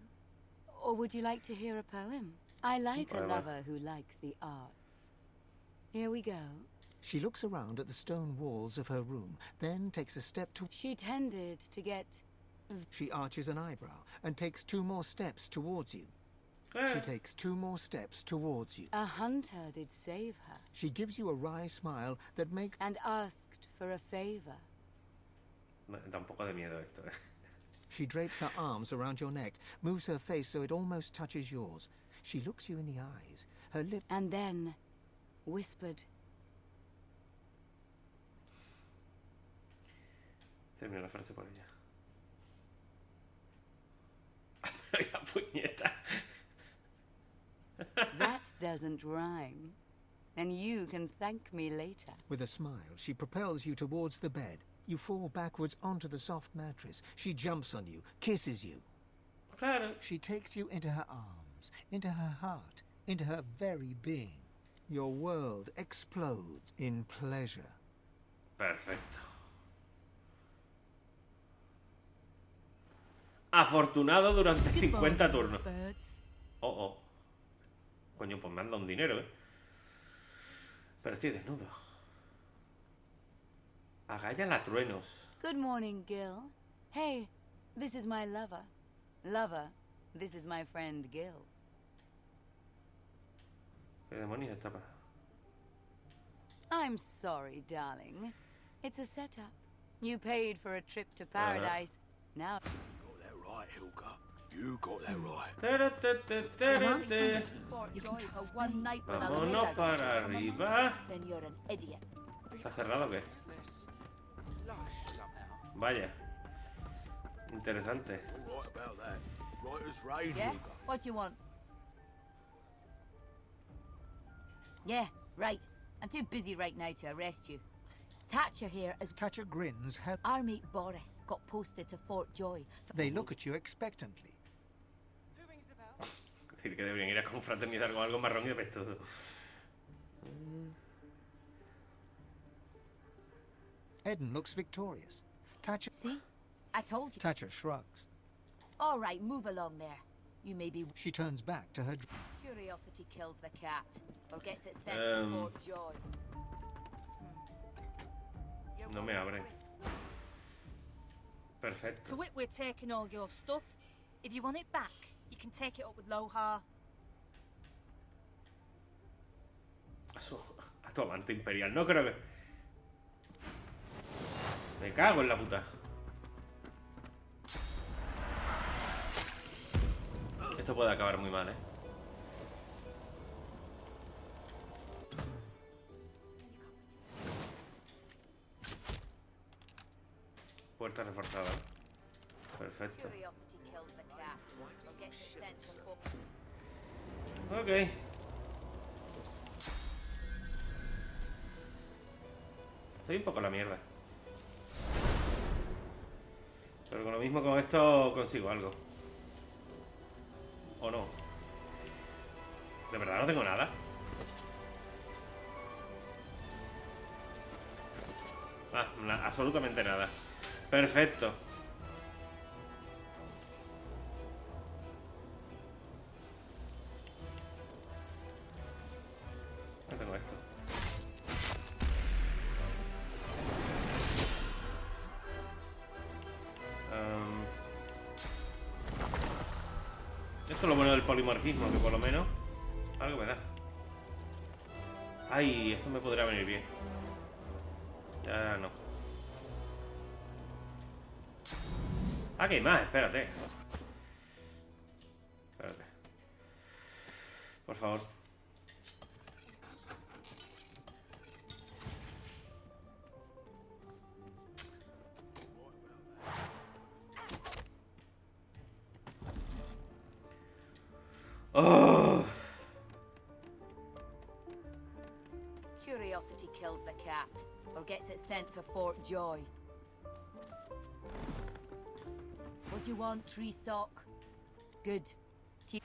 Or would you like to hear a poem? I like a lover who likes the arts. Here we go. She looks around at the stone walls of her room, then takes a step to... She tended to get... She arches an eyebrow and takes 2 more steps towards you. She takes 2 more steps towards you. A hunter did save her. She gives you a wry smile that makes... And asked for a favor. Me da un poco de miedo esto, eh. She drapes her arms around your neck, moves her face so it almost touches yours. She looks you in the eyes, her lip... And then whispered... Termina la frase por ella. La puñeta. That doesn't rhyme. And you can thank me later. With a smile, she propels you towards the bed. You fall backwards onto the soft mattress. She jumps on you, kisses you. Claro. She takes you into her arms, into her heart, into her very being. Your world explodes in pleasure. Perfecto. afortunado durante 50 turnos. Oh. Coño, pues me han dado un dinero, Pero estoy desnudo. Agalla la truenos. Good morning, Gil. Hey, this is my lover. Lover, this is my friend Gil. ¿Qué demonios está pasando? I'm sorry, darling. It's a setup. You paid for a trip to paradise. Now... Got that right, Hilka. You got that right. Vámonos para arriba. ¿Está cerrado o qué? Vaya. Interesante. Yeah? What do you want? Yeah, right. I'm too busy right now to arrest you. Thatcher here as... Thatcher grins. Our mate Boris got posted to Fort Joy. They look at you expectantly. Decir que deberían ir a confraternizar con algo marrón y apestoso. Eden looks victorious. Thatcher... See? I told you. Thatcher shrugs. All right, move along there. You may be... She turns back to her... Curiosity kills the cat, or gets it sent to Fort Joy. No me abre. Perfecto. So we're taking all your stuff. If you want it back, you can take it up with Lohar. A tu amante imperial, no creo que... Me cago en la puta. Esto puede acabar muy mal, Puerta reforzada. Perfecto. Ok. Estoy un poco en la mierda. Pero con lo mismo con esto consigo algo. ¿O no? ¿De verdad no tengo nada? Absolutamente nada. Perfecto. No tengo esto. Esto es lo bueno del polimorfismo, que por lo menos algo me da. Ay, esto me podría venir bien. Ya no. Ah, que hay más, espérate. Espérate. Por favor. Oh. Curiosity kills the cat, or gets it sent to Fort Joy. What do you want, tree stock? Good. Keep...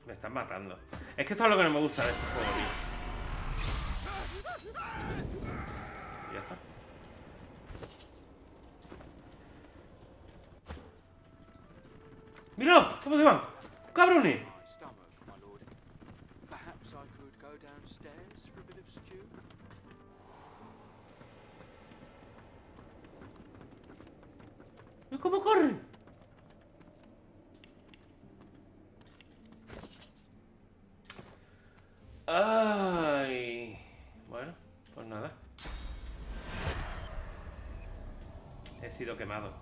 Me están matando. Es que esto es lo que no me gusta de este juego, tío. Y ya está. ¡Mira! ¿Cómo se van? ¡Cabrones! ¿Cómo corren? Ay. Bueno, pues nada. He sido quemado.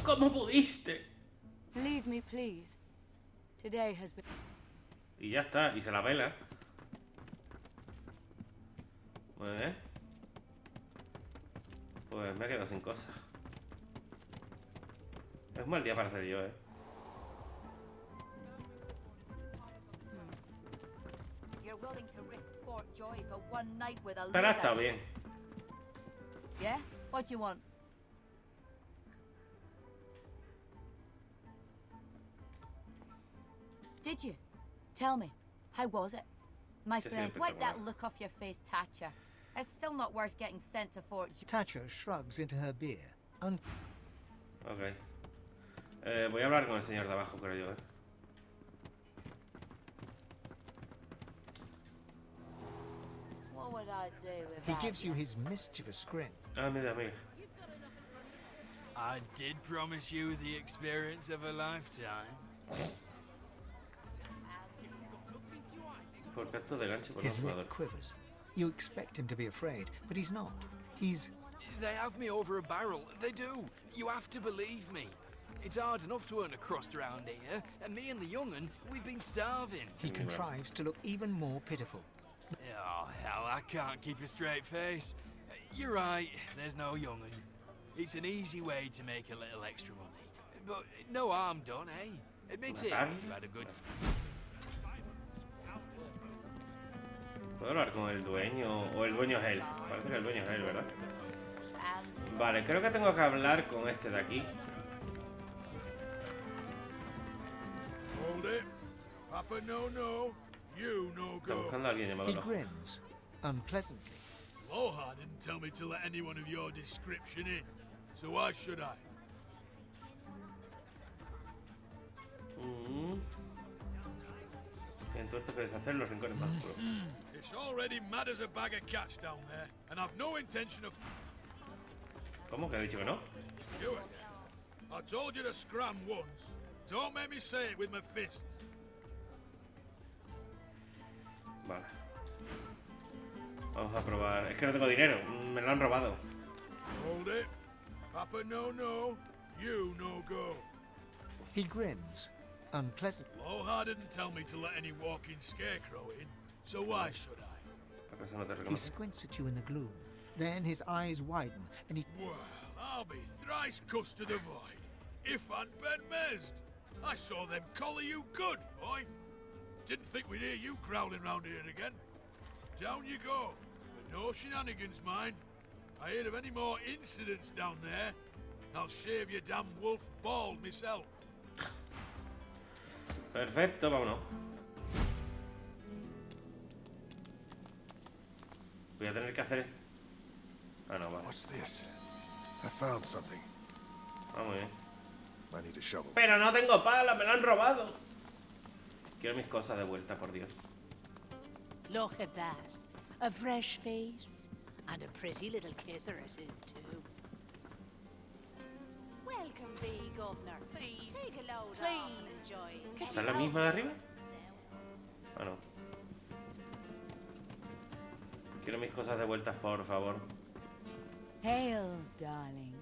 ¿Cómo pudiste? Leave me, please. Today has been... Y ya está, y se la pela. Pues me he quedado sin cosas. Es un mal día para hacer yo, Pero ha estado bien. Yeah? What do you want? Did you? Tell me. How was it? My Que friend, sí, wipe that espectacular. look off your face, Thatcher. It's still not worth getting sent to Fort. Thatcher shrugs into her beer. Ok. Voy a hablar con el señor de abajo, creo yo, What would I do He without gives you his mischievous grin. Ah, mira, mira. I did promise you the experience of a lifetime. Por gato de gancho por His los lip jugadores. quivers. You expect him to be afraid, but he's not. He's... They have me over a barrel. They do. You have to believe me. It's hard enough to earn a crust around here, and me and the young'un, we've been starving. He contrives to look even more pitiful. Oh, hell, I can't keep a straight face. You're right, there's no young'un. It's an easy way to make a little extra money. But no harm done, eh? Admit it, you had a good... ¿Puedo hablar con el dueño? O el dueño es él. Parece que el dueño es él, ¿verdad? Vale, creo que tengo que hablar con este de aquí. Hold it. Papa, no. You no Está go. buscando a alguien llamado He Lojo. grins, unpleasantly. Loha didn't tell me to let anyone of your description in. So why should I? Bien, todo esto que deshacer los rincones más oscuros. It's already mad as a bag of cats down there, and I've no intention of... ¿Cómo? ¿Que ha dicho que no? Do it. I told you to scram once. Don't make me say it with my fists. Vale. Vamos a probar. Es que no tengo dinero. Me lo han robado. Hold it. Papa, no. You no go. He grins, unpleasantly. Loha didn't tell me to let any walking scarecrow in, so why should I? ¿Acaso no te He reconoce? squints at you in the gloom. Then his eyes widen, and he... Well, I'll be thrice cussed to the void. If I'd been mezed. I saw them collar you good, boy. Didn't think we'd hear you growling round here again. Down you go. But no shenanigans, mind. I heard of any more incidents down there, I'll shave your damn wolf bald myself. Perfecto, vámonos. Voy a tener que hacer... Ah, no, vale. What's this? I found something. Ah, muy bien. I need a shovel. Pero no tengo pala, me la han robado. Quiero mis cosas de vuelta, por Dios. Look at that. A fresh face. And a pretty little kisser it is, too. Welcome thee, Governor. Please. Take a load Please. enjoy. ¿Esa es la misma de arriba? Ah, no. Quiero mis cosas de vuelta, por favor. Hail, darling.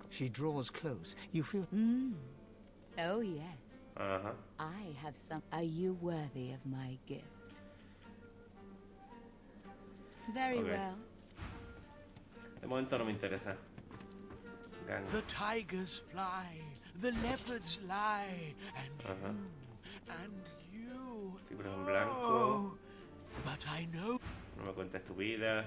She draws close. You feel... Oh, yes. Ajá. I have some... Are you worthy of my gift? Very Okay. well. De momento no me interesa. Gang. The tigers fly, the leopards lie, and you, Libros en blanco. Oh, but I know. No me cuentes tu vida.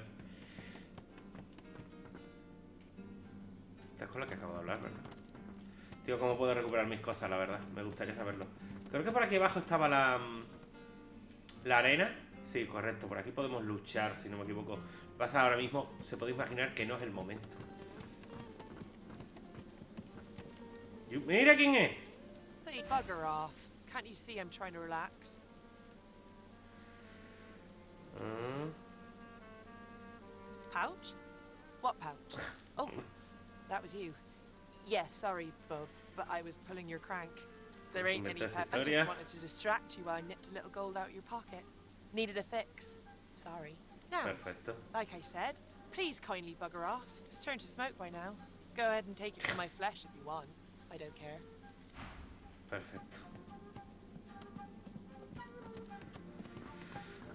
Esta es con la que acabo de hablar, ¿verdad? Tío, ¿cómo puedo recuperar mis cosas, la verdad? Me gustaría saberlo. Creo que por aquí abajo estaba la arena. Sí, correcto. Por aquí podemos luchar, si no me equivoco. Pasa ahora mismo, se puede imaginar que no es el momento. ¡Mira quién es! Hey, bugger off. Can't you see I'm trying to relax? Pouch? What pouch? Oh, that was you. Yeah, sorry, bub, but I was pulling your crank. There ain't any pep. I just wanted to distract you while I nipped a little gold out your pocket. Needed a fix. Sorry. Now, Perfecto. like I said, please kindly bugger off. It's turned to smoke by now. Go ahead and take it from my flesh if you want. I don't care. Perfecto.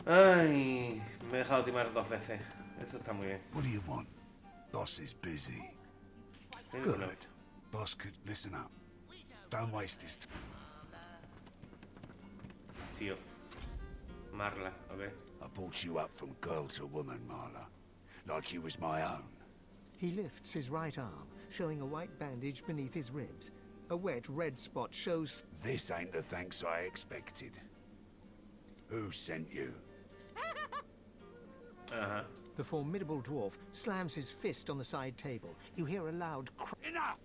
Ay, me he dejado timar 2 veces. Eso está muy bien. What do you want? Boss is busy. Good. Boss could listen up. Don't waste his time. Tío. Marla, ok. I brought you up from girl to woman, Marla. Like you was my own. He lifts his right arm, showing a white bandage beneath his ribs. A wet red spot shows... This ain't the thanks I expected. Who sent you? Ajá. The formidable dwarf slams his fist on the side table. You hear a loud Enough!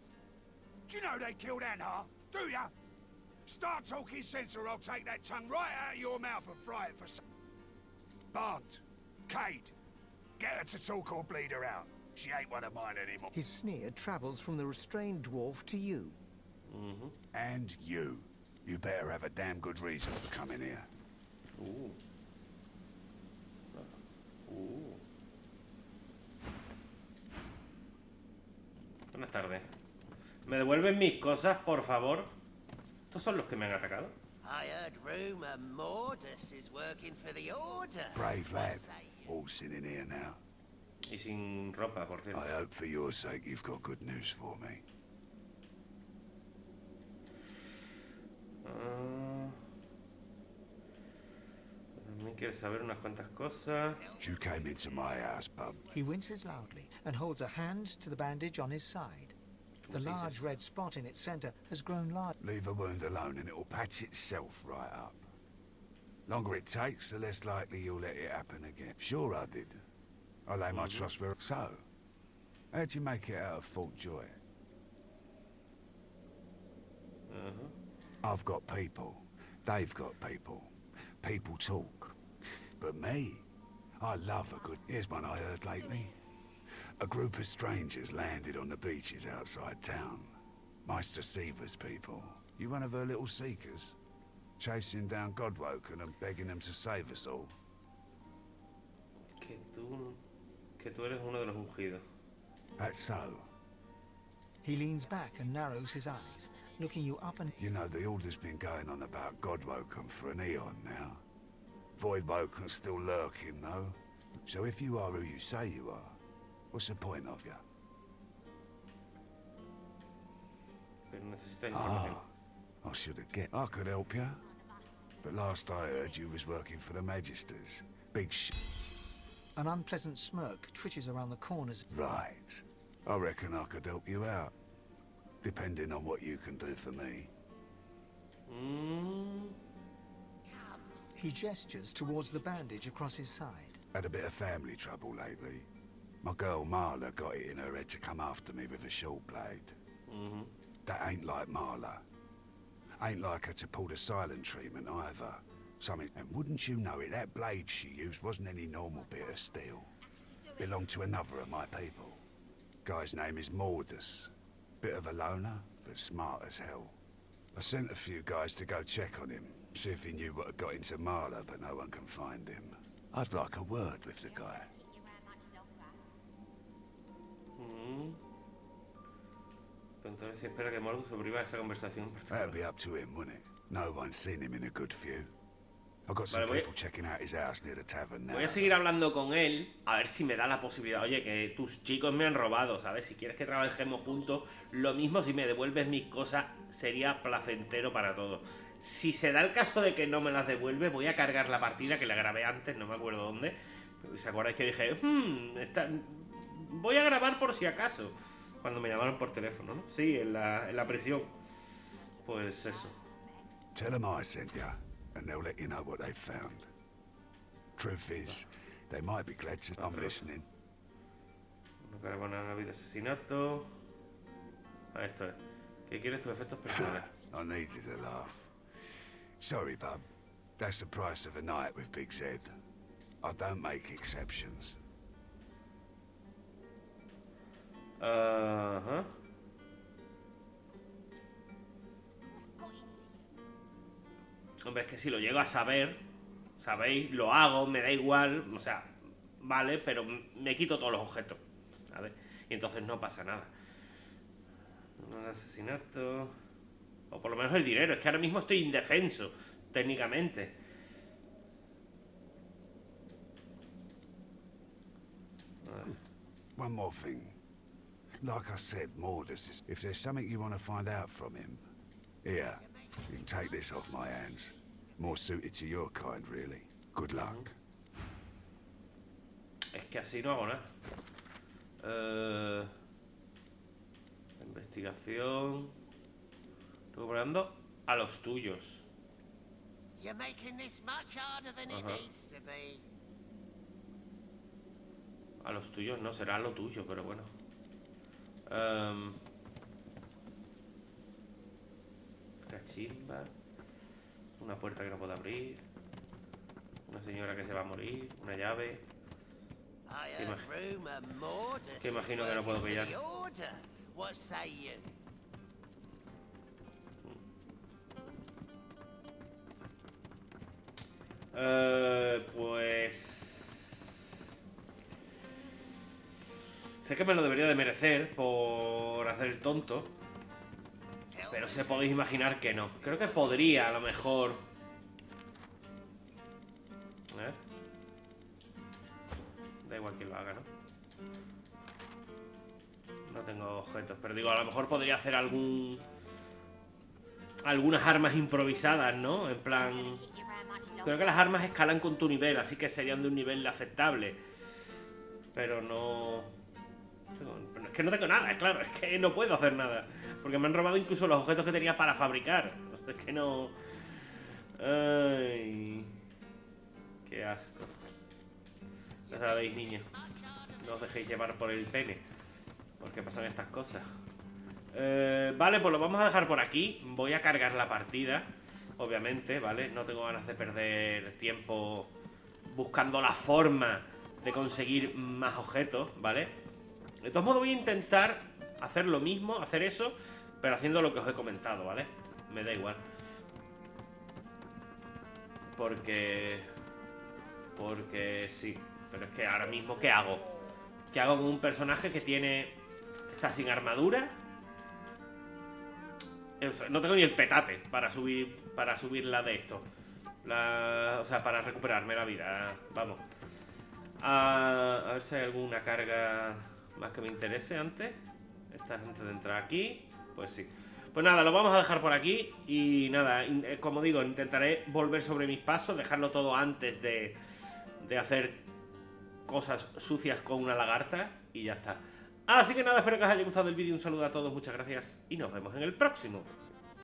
Do you know they killed Anhar? Do ya? Start talking sense or I'll take that tongue right out of your mouth and fry it for some. Barnes, Cade, get her to talk or bleed her out. She ain't one of mine anymore. His sneer travels from the restrained dwarf to you. And you. You better have a damn good reason for coming here. Buenas tardes. ¿Me devuelven mis cosas, por favor? ¿Estos son los que me han atacado? I heard rumor Mordus is working for the Order. Brave lad. All sitting here now. Y sin ropa, por cierto. I hope for your sake you've got good news for me. También quiere saber unas cuantas cosas. You came into my house, bub. He winces loudly and holds a hand to the bandage on his side. The large red spot in its center has grown large. Leave a wound alone and it'll patch itself right up. Longer it takes, the less likely you'll let it happen again. Sure I did. I lay my trust where... So, how'd you make it out of Fort Joy? I've got people. They've got people. People talk. But me, I love a good... Here's one I heard lately. A group of strangers landed on the beaches outside town. Meister Seaver's people. You one of her little seekers? Chasing down Godwoken and begging them to save us all. Que tú eres uno de los ungidos. That's so. He leans back and narrows his eyes, looking you up and... You know, the Order's been going on about Godwoken for an eon now. Voidwoken's still lurking, though. So if you are who you say you are, what's the point of you? I should have guessed. I could help you. But last I heard, you was working for the Magisters. Big sh... An unpleasant smirk twitches around the corners. Right. I reckon I could help you out. Depending on what you can do for me. He gestures towards the bandage across his side. Had a bit of family trouble lately. My girl Marla got it in her head to come after me with a short blade. That ain't like Marla. Ain't like her to pull the silent treatment either. Something, and wouldn't you know it, that blade she used wasn't any normal bit of steel. Belonged to another of my people. Guy's name is Mordus. Bit of a loner, but smart as hell. I sent a few guys to go check on him, see if he knew what had got into Marla, but no one can find him. I'd like a word with the guy. Entonces se espera que Mordus sobreviva a esa conversación. That'd be up to him, wouldn't it? No one's seen him in a good few. I've got some people checking out his house near the tavern now. Voy a seguir hablando con él, a ver si me da la posibilidad. Oye, que tus chicos me han robado, ¿sabes? Si quieres que trabajemos juntos, lo mismo si me devuelves mis cosas, sería placentero para todos. Si se da el caso de que no me las devuelve, voy a cargar la partida que la grabé antes, no me acuerdo dónde. ¿Se acordáis que dije, voy a grabar por si acaso? Cuando me llamaron por teléfono, ¿no? Sí, en la prisión. Pues eso. Tell them I sent ya, and they'll let you know what they've found. Truth is, they might be glad to... I'm listening. Una caravana de asesinato. Esto es. ¿Qué quieres tus efectos personales? I needed a laugh. Sorry, bub. That's the price of a night with Big Z. I don't make exceptions. Hombre, es que si lo llego a saber, ¿sabéis? Lo hago, me da igual, o sea, vale, pero me quito todos los objetos, ¿sabes? Y entonces no pasa nada. Un asesinato... O por lo menos el dinero, es que ahora mismo estoy indefenso, técnicamente. One more thing. Like I said, Mordus is... If there's something you want to find out from him, here, you can take this off my hands. More suited to your kind, really. Good luck. Es que así no hago nada. Investigación. Recuperando a los tuyos. You're making this much harder than it needs to be. A los tuyos no, será lo tuyo, pero bueno. Cachimba. Una puerta que no puedo abrir. Una señora que se va a morir. Una llave. Que imagino que no puedo pillar. Pues... sé que me lo debería de merecer por hacer el tonto. Pero se podéis imaginar que no. Creo que podría, a lo mejor. Da igual que lo haga, ¿no? No tengo objetos, pero digo, a lo mejor podría hacer algunas armas improvisadas, ¿no? En plan... creo que las armas escalan con tu nivel, así que serían de un nivel aceptable. Pero no... es que no tengo nada, claro, es que no puedo hacer nada. Porque me han robado incluso los objetos que tenía para fabricar. Es que no... ay... qué asco. Ya sabéis, niños. No os dejéis llevar por el pene. Porque pasan estas cosas. Vale, pues lo vamos a dejar por aquí. Voy a cargar la partida, obviamente, ¿vale? No tengo ganas de perder tiempo buscando la forma de conseguir más objetos, ¿vale? De todos modos voy a intentar hacer lo mismo, hacer eso, pero haciendo lo que os he comentado, ¿vale? Me da igual. Porque sí. Pero es que ahora mismo, ¿qué hago? ¿Qué hago con un personaje que tiene... está sin armadura? No tengo ni el petate para subirla de esto. O sea, para recuperarme la vida. Vamos. A ver si hay alguna carga más que me interese antes. Esta es antes de entrar aquí. Pues sí. Pues nada, lo vamos a dejar por aquí. Y nada, como digo, intentaré volver sobre mis pasos, dejarlo todo antes de hacer cosas sucias con una lagarta. Y ya está. Así que nada, espero que os haya gustado el vídeo. Un saludo a todos, muchas gracias y nos vemos en el próximo.